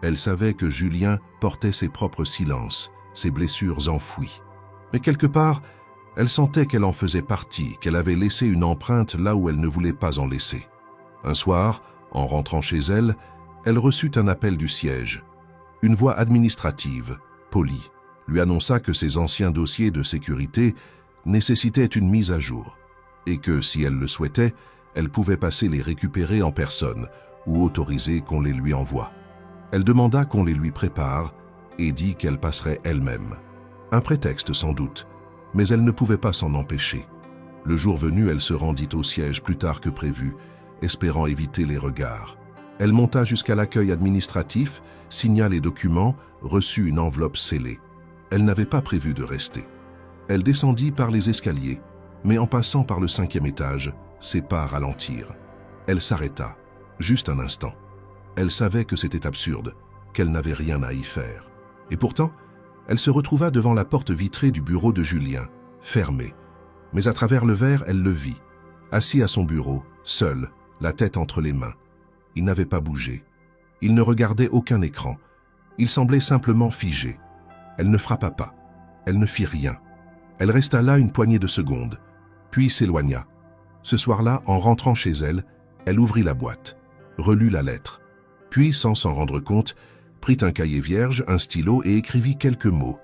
Elle savait que Julien portait ses propres silences, ses blessures enfouies. Mais quelque part, elle sentait qu'elle en faisait partie, qu'elle avait laissé une empreinte là où elle ne voulait pas en laisser. Un soir, en rentrant chez elle, elle reçut un appel du siège. Une voix administrative, polie, lui annonça que ses anciens dossiers de sécurité nécessitaient une mise à jour, et que, si elle le souhaitait, elle pouvait passer les récupérer en personne ou autoriser qu'on les lui envoie. Elle demanda qu'on les lui prépare et dit qu'elle passerait elle-même. Un prétexte sans doute, mais elle ne pouvait pas s'en empêcher. Le jour venu, elle se rendit au siège plus tard que prévu, espérant éviter les regards. Elle monta jusqu'à l'accueil administratif, signa les documents, reçut une enveloppe scellée. Elle n'avait pas prévu de rester. Elle descendit par les escaliers, mais en passant par le 5e étage, ses pas ralentirent. Elle s'arrêta, juste un instant. Elle savait que c'était absurde, qu'elle n'avait rien à y faire. Et pourtant, elle se retrouva devant la porte vitrée du bureau de Julien, fermée. Mais à travers le verre, elle le vit, assis à son bureau, seul, la tête entre les mains. Il n'avait pas bougé. Il ne regardait aucun écran. Il semblait simplement figé. Elle ne frappa pas. Elle ne fit rien. Elle resta là une poignée de secondes, puis s'éloigna. Ce soir-là, en rentrant chez elle, elle ouvrit la boîte, relut la lettre, puis, sans s'en rendre compte, prit un cahier vierge, un stylo et écrivit quelques mots.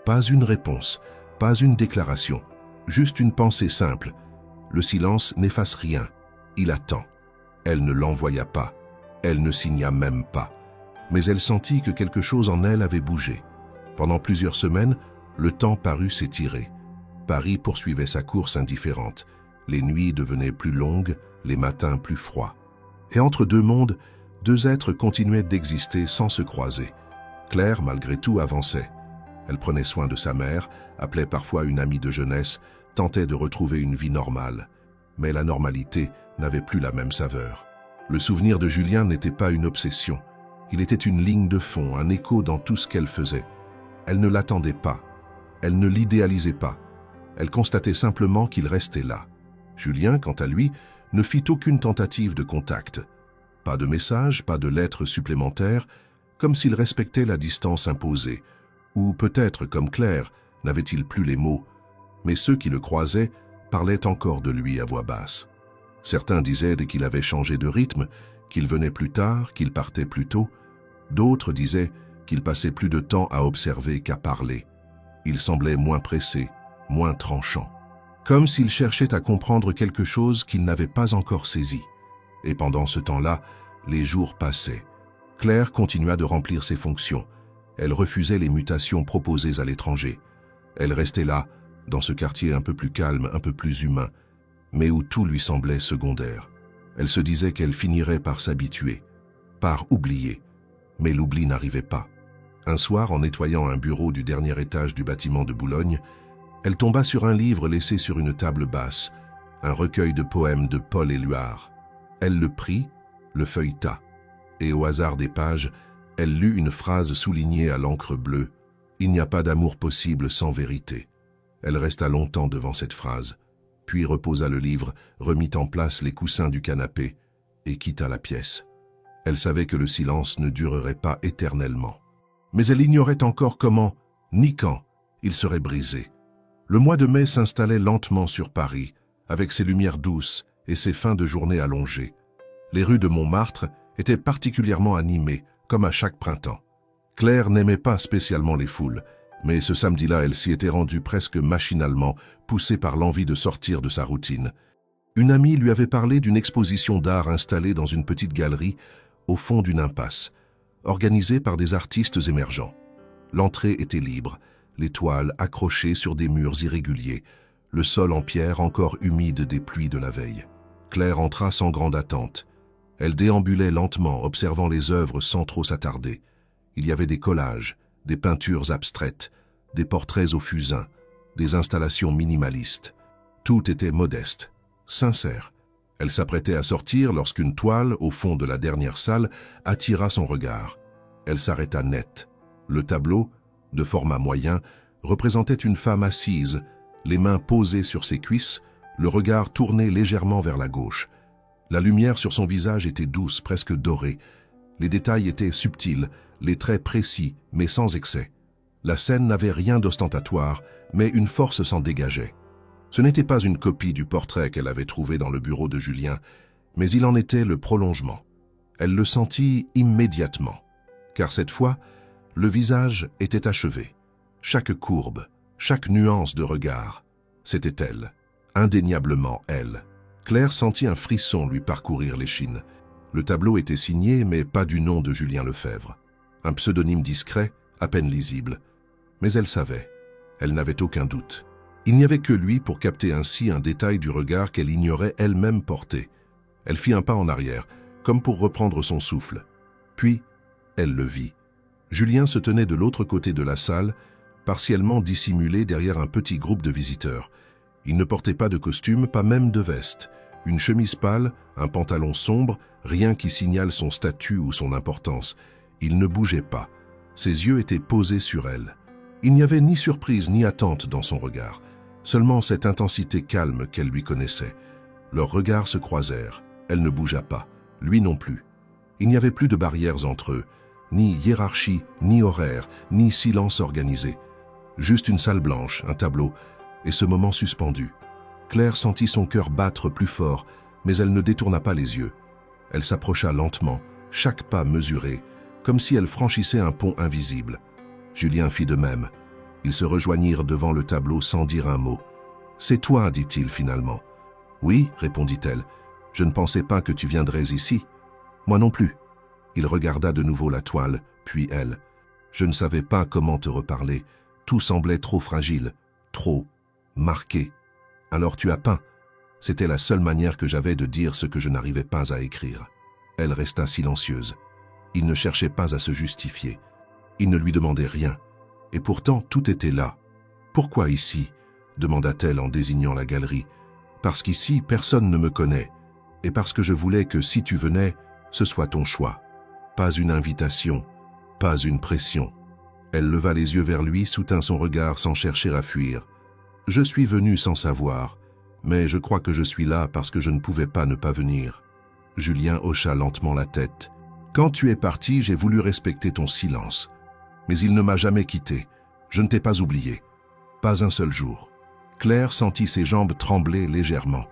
Pas une réponse, pas une déclaration, juste une pensée simple. Le silence n'efface rien. Il attend. Elle ne l'envoya pas. Elle ne signa même pas. Mais elle sentit que quelque chose en elle avait bougé. Pendant plusieurs semaines, le temps parut s'étirer. Paris poursuivait sa course indifférente. Les nuits devenaient plus longues, les matins plus froids. Et entre deux mondes, deux êtres continuaient d'exister sans se croiser. Claire, malgré tout, avançait. Elle prenait soin de sa mère, appelait parfois une amie de jeunesse, tentait de retrouver une vie normale. Mais la normalité n'avait plus la même saveur. Le souvenir de Julien n'était pas une obsession. Il était une ligne de fond, un écho dans tout ce qu'elle faisait. Elle ne l'attendait pas. Elle ne l'idéalisait pas. Elle constatait simplement qu'il restait là. Julien, quant à lui, ne fit aucune tentative de contact. Pas de message, pas de lettres supplémentaires, comme s'il respectait la distance imposée, Ou peut-être, comme Claire, n'avait-il plus les mots, mais ceux qui le croisaient parlaient encore de lui à voix basse. Certains disaient qu'il avait changé de rythme, qu'il venait plus tard, qu'il partait plus tôt. D'autres disaient qu'il passait plus de temps à observer qu'à parler. Il semblait moins pressé, moins tranchant. Comme s'il cherchait à comprendre quelque chose qu'il n'avait pas encore saisi. Et pendant ce temps-là, les jours passaient. Claire continua de remplir ses fonctions. Elle refusait les mutations proposées à l'étranger. Elle restait là, dans ce quartier un peu plus calme, un peu plus humain, mais où tout lui semblait secondaire. Elle se disait qu'elle finirait par s'habituer, par oublier. Mais l'oubli n'arrivait pas. Un soir, en nettoyant un bureau du dernier étage du bâtiment de Boulogne, elle tomba sur un livre laissé sur une table basse, un recueil de poèmes de Paul Éluard. Elle le prit, le feuilleta, et au hasard des pages, elle lut une phrase soulignée à l'encre bleue « Il n'y a pas d'amour possible sans vérité ». Elle resta longtemps devant cette phrase, puis reposa le livre, remit en place les coussins du canapé et quitta la pièce. Elle savait que le silence ne durerait pas éternellement. Mais elle ignorait encore comment, ni quand, il serait brisé. Le mois de mai s'installait lentement sur Paris, avec ses lumières douces et ses fins de journée allongées. Les rues de Montmartre étaient particulièrement animées, comme à chaque printemps. Claire n'aimait pas spécialement les foules, mais ce samedi-là, elle s'y était rendue presque machinalement, poussée par l'envie de sortir de sa routine. Une amie lui avait parlé d'une exposition d'art installée dans une petite galerie au fond d'une impasse, organisée par des artistes émergents. L'entrée était libre, les toiles accrochées sur des murs irréguliers, le sol en pierre encore humide des pluies de la veille. Claire entra sans grande attente. Elle déambulait lentement, observant les œuvres sans trop s'attarder. Il y avait des collages, des peintures abstraites, des portraits au fusain, des installations minimalistes. Tout était modeste, sincère. Elle s'apprêtait à sortir lorsqu'une toile, au fond de la dernière salle, attira son regard. Elle s'arrêta net. Le tableau, de format moyen, représentait une femme assise, les mains posées sur ses cuisses, le regard tourné légèrement vers la gauche. La lumière sur son visage était douce, presque dorée. Les détails étaient subtils, les traits précis, mais sans excès. La scène n'avait rien d'ostentatoire, mais une force s'en dégageait. Ce n'était pas une copie du portrait qu'elle avait trouvé dans le bureau de Julien, mais il en était le prolongement. Elle le sentit immédiatement, car cette fois, le visage était achevé. Chaque courbe, chaque nuance de regard, c'était elle, indéniablement elle. Claire sentit un frisson lui parcourir l'échine. Le tableau était signé, mais pas du nom de Julien Lefebvre. Un pseudonyme discret, à peine lisible. Mais elle savait, elle n'avait aucun doute. Il n'y avait que lui pour capter ainsi un détail du regard qu'elle ignorait elle-même porter. Elle fit un pas en arrière, comme pour reprendre son souffle. Puis, elle le vit. Julien se tenait de l'autre côté de la salle, partiellement dissimulé derrière un petit groupe de visiteurs. Il ne portait pas de costume, pas même de veste. Une chemise pâle, un pantalon sombre, rien qui signale son statut ou son importance. Il ne bougeait pas. Ses yeux étaient posés sur elle. Il n'y avait ni surprise ni attente dans son regard, seulement cette intensité calme qu'elle lui connaissait. Leurs regards se croisèrent. Elle ne bougea pas, lui non plus. Il n'y avait plus de barrières entre eux, ni hiérarchie, ni horaire, ni silence organisé. Juste une salle blanche, un tableau, et ce moment suspendu. Claire sentit son cœur battre plus fort, mais elle ne détourna pas les yeux. Elle s'approcha lentement, chaque pas mesuré, comme si elle franchissait un pont invisible. Julien fit de même. Ils se rejoignirent devant le tableau sans dire un mot. « C'est toi, dit-il finalement. »« Oui, répondit-elle. Je ne pensais pas que tu viendrais ici. »« Moi non plus. » Il regarda de nouveau la toile, puis elle. « Je ne savais pas comment te reparler. Tout semblait trop fragile, trop marqué. Alors tu as peint. » C'était la seule manière que j'avais de dire ce que je n'arrivais pas à écrire. Elle resta silencieuse. Il ne cherchait pas à se justifier. Il ne lui demandait rien. Et pourtant, tout était là. « Pourquoi ici ?» demanda-t-elle en désignant la galerie. « Parce qu'ici, personne ne me connaît. Et parce que je voulais que si tu venais, ce soit ton choix. Pas une invitation, pas une pression. » Elle leva les yeux vers lui, soutint son regard sans chercher à fuir. « Je suis venu sans savoir, mais je crois que je suis là parce que je ne pouvais pas ne pas venir. » Julien hocha lentement la tête. « Quand tu es parti, j'ai voulu respecter ton silence. Mais il ne m'a jamais quitté. Je ne t'ai pas oublié. Pas un seul jour. Claire sentit ses jambes trembler légèrement.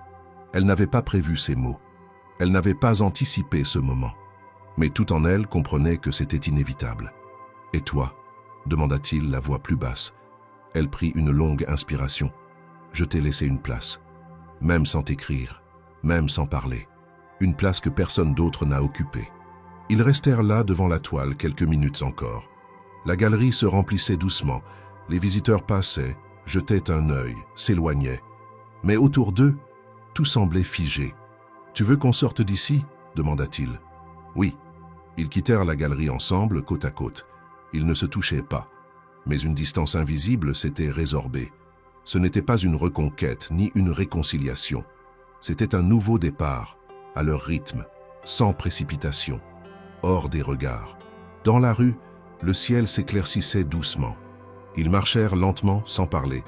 Elle n'avait pas prévu ces mots. Elle n'avait pas anticipé ce moment. Mais tout en elle comprenait que c'était inévitable. « Et toi ?» demanda-t-il, la voix plus basse. Elle prit une longue inspiration. « Je t'ai laissé une place. Même sans t'écrire, même sans parler. Une place que personne d'autre n'a occupée. » Ils restèrent là devant la toile quelques minutes encore. La galerie se remplissait doucement. Les visiteurs passaient, jetaient un œil, s'éloignaient. Mais autour d'eux, tout semblait figé. « Tu veux qu'on sorte d'ici ?» demanda-t-il. « Oui. » Ils quittèrent la galerie ensemble, côte à côte. Ils ne se touchaient pas. Mais une distance invisible s'était résorbée. Ce n'était pas une reconquête, ni une réconciliation. C'était un nouveau départ, à leur rythme, sans précipitation, hors des regards. Dans la rue, le ciel s'éclaircissait doucement. Ils marchèrent lentement, sans parler.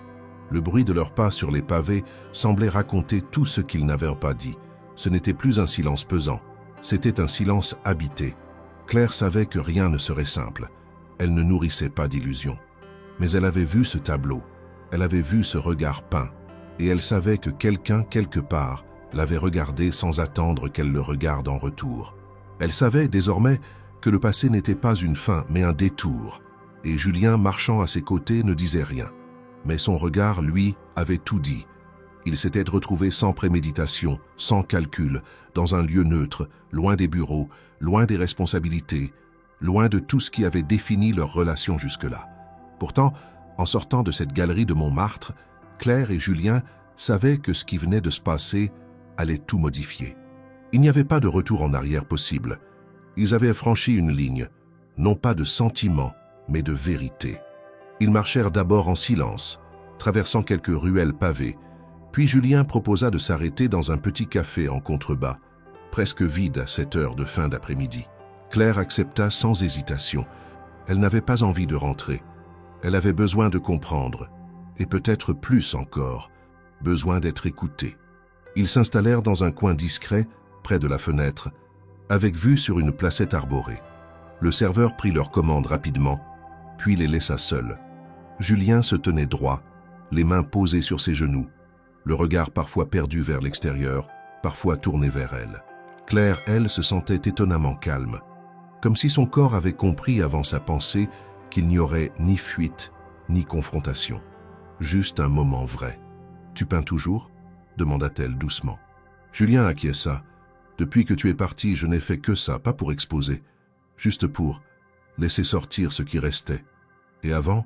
Le bruit de leurs pas sur les pavés semblait raconter tout ce qu'ils n'avaient pas dit. Ce n'était plus un silence pesant, c'était un silence habité. Claire savait que rien ne serait simple. Elle ne nourrissait pas d'illusions. Mais elle avait vu ce tableau, elle avait vu ce regard peint, et elle savait que quelqu'un, quelque part, l'avait regardée sans attendre qu'elle le regarde en retour. Elle savait, désormais, que le passé n'était pas une fin, mais un détour, et Julien, marchant à ses côtés, ne disait rien. Mais son regard, lui, avait tout dit. Il s'était retrouvé sans préméditation, sans calcul, dans un lieu neutre, loin des bureaux, loin des responsabilités, loin de tout ce qui avait défini leur relation jusque-là. Pourtant, en sortant de cette galerie de Montmartre, Claire et Julien savaient que ce qui venait de se passer allait tout modifier. Il n'y avait pas de retour en arrière possible. Ils avaient franchi une ligne, non pas de sentiment, mais de vérité. Ils marchèrent d'abord en silence, traversant quelques ruelles pavées, puis Julien proposa de s'arrêter dans un petit café en contrebas, presque vide à cette heure de fin d'après-midi. Claire accepta sans hésitation. Elle n'avait pas envie de rentrer. Elle avait besoin de comprendre, et peut-être plus encore, besoin d'être écoutée. Ils s'installèrent dans un coin discret, près de la fenêtre, avec vue sur une placette arborée. Le serveur prit leur commande rapidement, puis les laissa seuls. Julien se tenait droit, les mains posées sur ses genoux, le regard parfois perdu vers l'extérieur, parfois tourné vers elle. Claire, elle, se sentait étonnamment calme, comme si son corps avait compris avant sa pensée qu'il n'y aurait ni fuite, ni confrontation. Juste un moment vrai. « Tu peins toujours ?» demanda-t-elle doucement. Julien acquiesça. « Depuis que tu es parti, je n'ai fait que ça, pas pour exposer, juste pour laisser sortir ce qui restait. Et avant,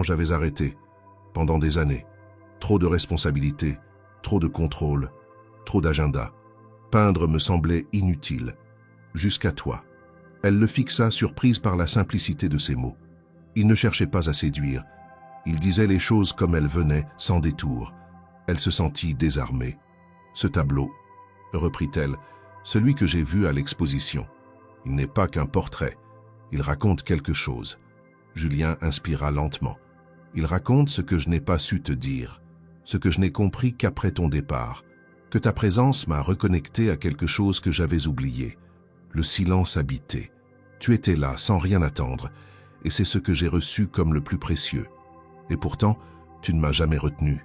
j'avais arrêté, pendant des années. Trop de responsabilités, trop de contrôle, trop d'agenda. Peindre me semblait inutile. Jusqu'à toi. » Elle le fixa, surprise par la simplicité de ses mots. Il ne cherchait pas à séduire. Il disait les choses comme elles venaient, sans détour. Elle se sentit désarmée. « Ce tableau, » reprit-elle, « celui que j'ai vu à l'exposition. Il n'est pas qu'un portrait. Il raconte quelque chose. » Julien inspira lentement. « Il raconte ce que je n'ai pas su te dire, ce que je n'ai compris qu'après ton départ, que ta présence m'a reconnecté à quelque chose que j'avais oublié. Le silence habité. Tu étais là, sans rien attendre, et c'est ce que j'ai reçu comme le plus précieux. Et pourtant, tu ne m'as jamais retenu,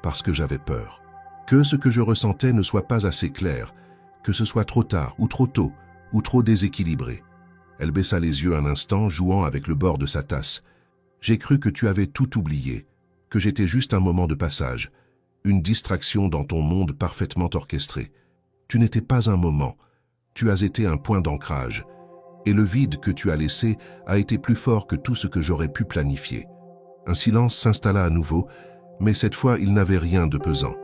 parce que j'avais peur. Que ce que je ressentais ne soit pas assez clair, que ce soit trop tard, ou trop tôt, ou trop déséquilibré. » Elle baissa les yeux un instant, jouant avec le bord de sa tasse. « J'ai cru que tu avais tout oublié, que j'étais juste un moment de passage, une distraction dans ton monde parfaitement orchestré. Tu n'étais pas un moment, tu as été un point d'ancrage, et le vide que tu as laissé a été plus fort que tout ce que j'aurais pu planifier. » Un silence s'installa à nouveau, mais cette fois il n'avait rien de pesant.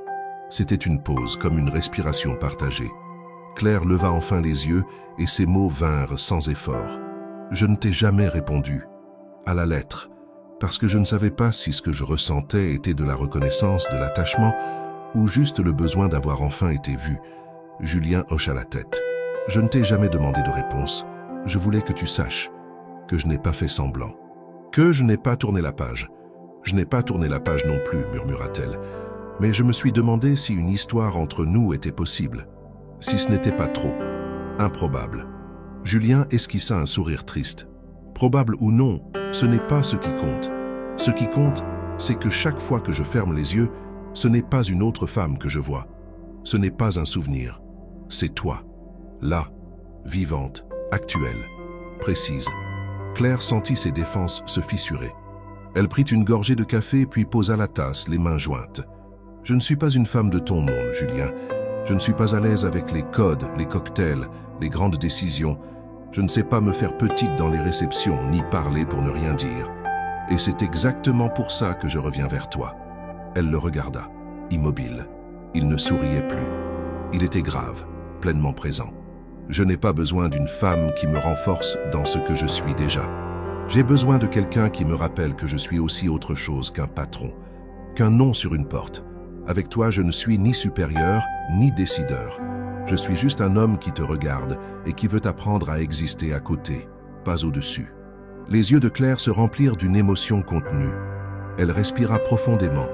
C'était une pause, comme une respiration partagée. Claire leva enfin les yeux, et ses mots vinrent sans effort. « Je ne t'ai jamais répondu, à la lettre, parce que je ne savais pas si ce que je ressentais était de la reconnaissance, de l'attachement, ou juste le besoin d'avoir enfin été vu. » Julien hocha la tête. « Je ne t'ai jamais demandé de réponse. Je voulais que tu saches que je n'ai pas fait semblant. Que je n'ai pas tourné la page. Je n'ai pas tourné la page non plus, murmura-t-elle. Mais je me suis demandé si une histoire entre nous était possible, si ce n'était pas trop improbable. » Julien esquissa un sourire triste. « Probable ou non, ce n'est pas ce qui compte. Ce qui compte, c'est que chaque fois que je ferme les yeux, ce n'est pas une autre femme que je vois. Ce n'est pas un souvenir. C'est toi. Là, vivante, actuelle, précise. Claire sentit ses défenses se fissurer. Elle prit une gorgée de café puis posa la tasse, les mains jointes. « Je ne suis pas une femme de ton monde, Julien. Je ne suis pas à l'aise avec les codes, les cocktails, les grandes décisions. Je ne sais pas me faire petite dans les réceptions, ni parler pour ne rien dire. Et c'est exactement pour ça que je reviens vers toi. » Elle le regarda, immobile. Il ne souriait plus. Il était grave, pleinement présent. « Je n'ai pas besoin d'une femme qui me renforce dans ce que je suis déjà. J'ai besoin de quelqu'un qui me rappelle que je suis aussi autre chose qu'un patron, qu'un nom sur une porte. Avec toi, je ne suis ni supérieur, ni décideur. Je suis juste un homme qui te regarde et qui veut apprendre à exister à côté, pas au-dessus. » Les yeux de Claire se remplirent d'une émotion contenue. Elle respira profondément,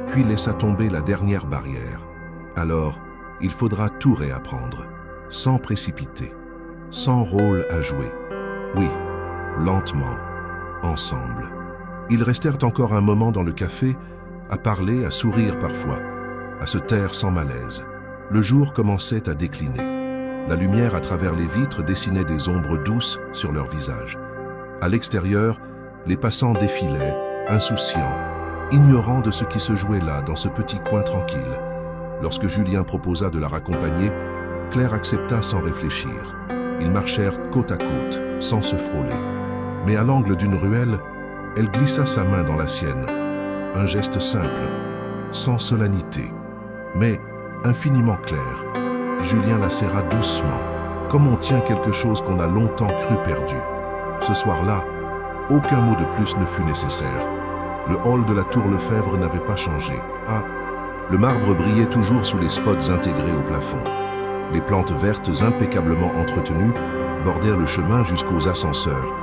puis laissa tomber la dernière barrière. Alors, il faudra tout réapprendre, sans précipiter, sans rôle à jouer. Oui, lentement, ensemble. Ils restèrent encore un moment dans le café, à parler, à sourire parfois, à se taire sans malaise. Le jour commençait à décliner. La lumière à travers les vitres dessinait des ombres douces sur leurs visages. À l'extérieur, les passants défilaient, insouciants, ignorants de ce qui se jouait là, dans ce petit coin tranquille. Lorsque Julien proposa de la raccompagner, Claire accepta sans réfléchir. Ils marchèrent côte à côte, sans se frôler. Mais à l'angle d'une ruelle, elle glissa sa main dans la sienne. Un geste simple, sans solennité, mais infiniment clair. Julien la serra doucement, comme on tient quelque chose qu'on a longtemps cru perdu. Ce soir-là, aucun mot de plus ne fut nécessaire. Le hall de la Tour Lefèvre n'avait pas changé. Ah, le marbre brillait toujours sous les spots intégrés au plafond. Les plantes vertes impeccablement entretenues bordèrent le chemin jusqu'aux ascenseurs,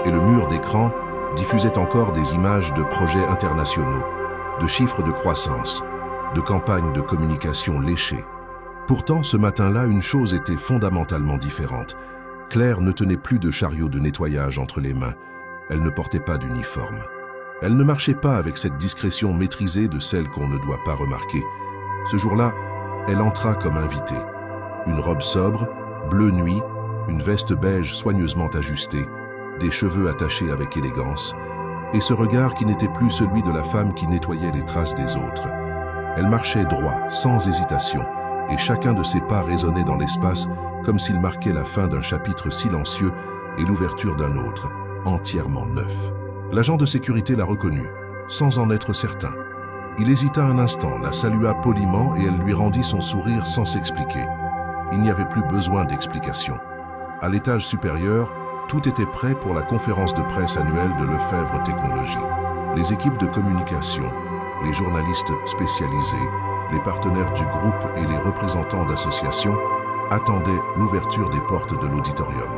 et le mur d'écran diffusait encore des images de projets internationaux, de chiffres de croissance, de campagnes de communication léchées. Pourtant, ce matin-là, une chose était fondamentalement différente. Claire ne tenait plus de chariot de nettoyage entre les mains. Elle ne portait pas d'uniforme. Elle ne marchait pas avec cette discrétion maîtrisée de celle qu'on ne doit pas remarquer. Ce jour-là, elle entra comme invitée. Une robe sobre, bleu nuit, une veste beige soigneusement ajustée, des cheveux attachés avec élégance, et ce regard qui n'était plus celui de la femme qui nettoyait les traces des autres. Elle marchait droit, sans hésitation, et chacun de ses pas résonnait dans l'espace comme s'il marquait la fin d'un chapitre silencieux et l'ouverture d'un autre, entièrement neuf. L'agent de sécurité la reconnut, sans en être certain. Il hésita un instant, la salua poliment et elle lui rendit son sourire sans s'expliquer. Il n'y avait plus besoin d'explication. À l'étage supérieur, tout était prêt pour la conférence de presse annuelle de Lefèvre Technologies. Les équipes de communication, les journalistes spécialisés, les partenaires du groupe et les représentants d'associations attendaient l'ouverture des portes de l'auditorium.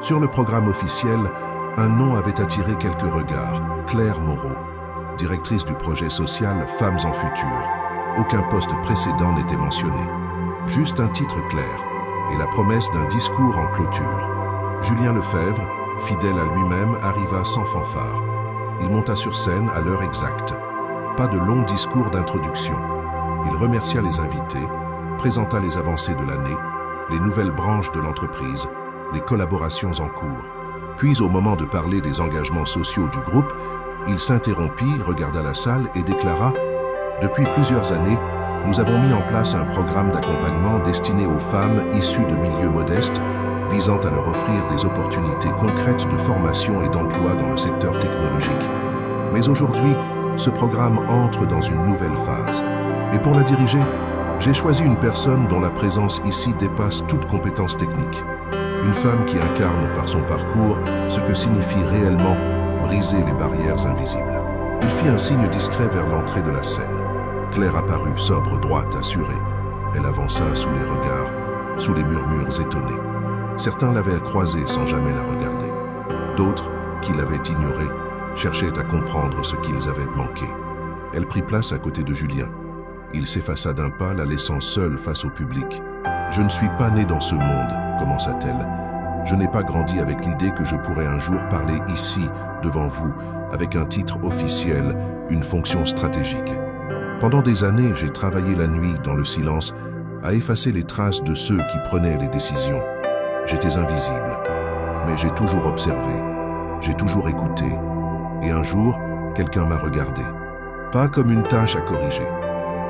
Sur le programme officiel, un nom avait attiré quelques regards, Claire Moreau, directrice du projet social Femmes en Futur. Aucun poste précédent n'était mentionné. Juste un titre clair et la promesse d'un discours en clôture. Julien Lefèvre, fidèle à lui-même, arriva sans fanfare. Il monta sur scène à l'heure exacte. Pas de long discours d'introduction. Il remercia les invités, présenta les avancées de l'année, les nouvelles branches de l'entreprise, les collaborations en cours. Puis, au moment de parler des engagements sociaux du groupe, il s'interrompit, regarda la salle et déclara « Depuis plusieurs années, nous avons mis en place un programme d'accompagnement destiné aux femmes issues de milieux modestes, visant à leur offrir des opportunités concrètes de formation et d'emploi dans le secteur technologique. Mais aujourd'hui, ce programme entre dans une nouvelle phase. Et pour la diriger, j'ai choisi une personne dont la présence ici dépasse toute compétence technique. Une femme qui incarne par son parcours ce que signifie réellement briser les barrières invisibles. Il fit un signe discret vers l'entrée de la scène. Claire apparut, sobre, droite, assurée. Elle avança sous les regards, sous les murmures étonnés. Certains l'avaient croisée sans jamais la regarder. D'autres, qui l'avaient ignorée, cherchaient à comprendre ce qu'ils avaient manqué. Elle prit place à côté de Julien. Il s'effaça d'un pas, la laissant seule face au public. « Je ne suis pas née dans ce monde », commença-t-elle. « Je n'ai pas grandi avec l'idée que je pourrais un jour parler ici, devant vous, avec un titre officiel, une fonction stratégique. Pendant des années, j'ai travaillé la nuit, dans le silence, à effacer les traces de ceux qui prenaient les décisions. J'étais invisible, mais j'ai toujours observé, j'ai toujours écouté. Et un jour, quelqu'un m'a regardé. Pas comme une tâche à corriger,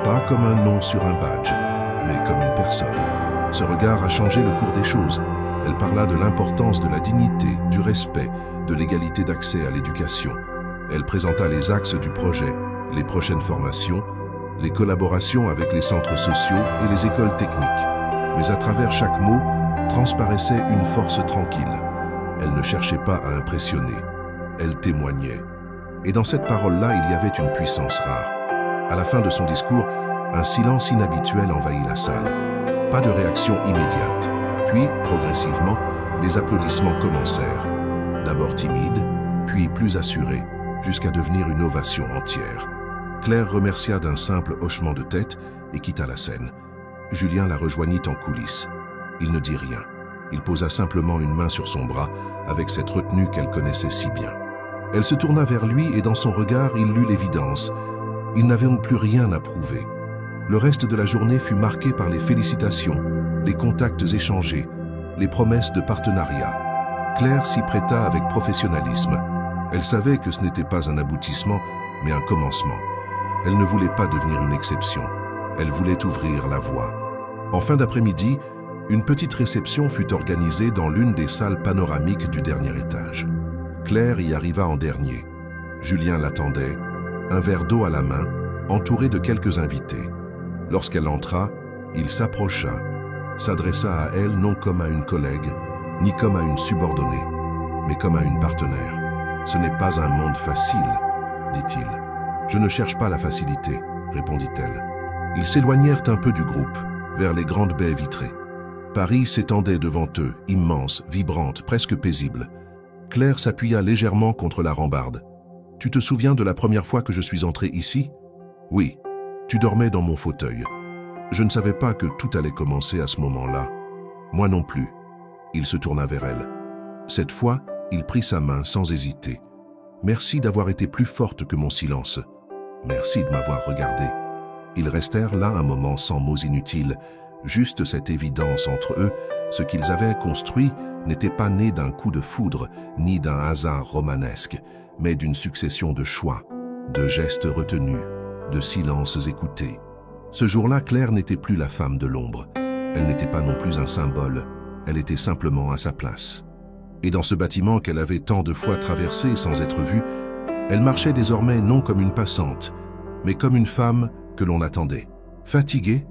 pas comme un nom sur un badge, mais comme une personne. Ce regard a changé le cours des choses. Elle parla de l'importance de la dignité, du respect, de l'égalité d'accès à l'éducation. Elle présenta les axes du projet, les prochaines formations, les collaborations avec les centres sociaux et les écoles techniques. Mais à travers chaque mot, transparaissait une force tranquille. Elle ne cherchait pas à impressionner, elle témoignait. Et dans cette parole-là, il y avait une puissance rare. À la fin de son discours, un silence inhabituel envahit la salle. Pas de réaction immédiate. Puis, progressivement, les applaudissements commencèrent. D'abord timides, puis plus assurés, jusqu'à devenir une ovation entière. Claire remercia d'un simple hochement de tête et quitta la scène. Julien la rejoignit en coulisses. Il ne dit rien. Il posa simplement une main sur son bras, avec cette retenue qu'elle connaissait si bien. Elle se tourna vers lui et dans son regard, il lut l'évidence. Ils n'avaient donc plus rien à prouver. Le reste de la journée fut marqué par les félicitations, les contacts échangés, les promesses de partenariat. Claire s'y prêta avec professionnalisme. Elle savait que ce n'était pas un aboutissement, mais un commencement. Elle ne voulait pas devenir une exception. Elle voulait ouvrir la voie. En fin d'après-midi, une petite réception fut organisée dans l'une des salles panoramiques du dernier étage. Claire y arriva en dernier. Julien l'attendait, un verre d'eau à la main, entouré de quelques invités. Lorsqu'elle entra, il s'approcha, s'adressa à elle non comme à une collègue, ni comme à une subordonnée, mais comme à une partenaire. « Ce n'est pas un monde facile, dit-il. »« Je ne cherche pas la facilité, répondit-elle. » Ils s'éloignèrent un peu du groupe, vers les grandes baies vitrées. Paris s'étendait devant eux, immense, vibrante, presque paisible. Claire s'appuya légèrement contre la rambarde. « Tu te souviens de la première fois que je suis entrée ici ? » ?»« Oui, tu dormais dans mon fauteuil. Je ne savais pas que tout allait commencer à ce moment-là. Moi non plus. » Il se tourna vers elle. Cette fois, il prit sa main sans hésiter. « Merci d'avoir été plus forte que mon silence. Merci de m'avoir regardé. » Ils restèrent là un moment sans mots inutiles, juste cette évidence entre eux, ce qu'ils avaient construit n'était pas né d'un coup de foudre, ni d'un hasard romanesque, mais d'une succession de choix, de gestes retenus, de silences écoutés. Ce jour-là, Claire n'était plus la femme de l'ombre. Elle n'était pas non plus un symbole, elle était simplement à sa place. Et dans ce bâtiment qu'elle avait tant de fois traversé sans être vue, elle marchait désormais non comme une passante, mais comme une femme que l'on attendait. Fatiguée,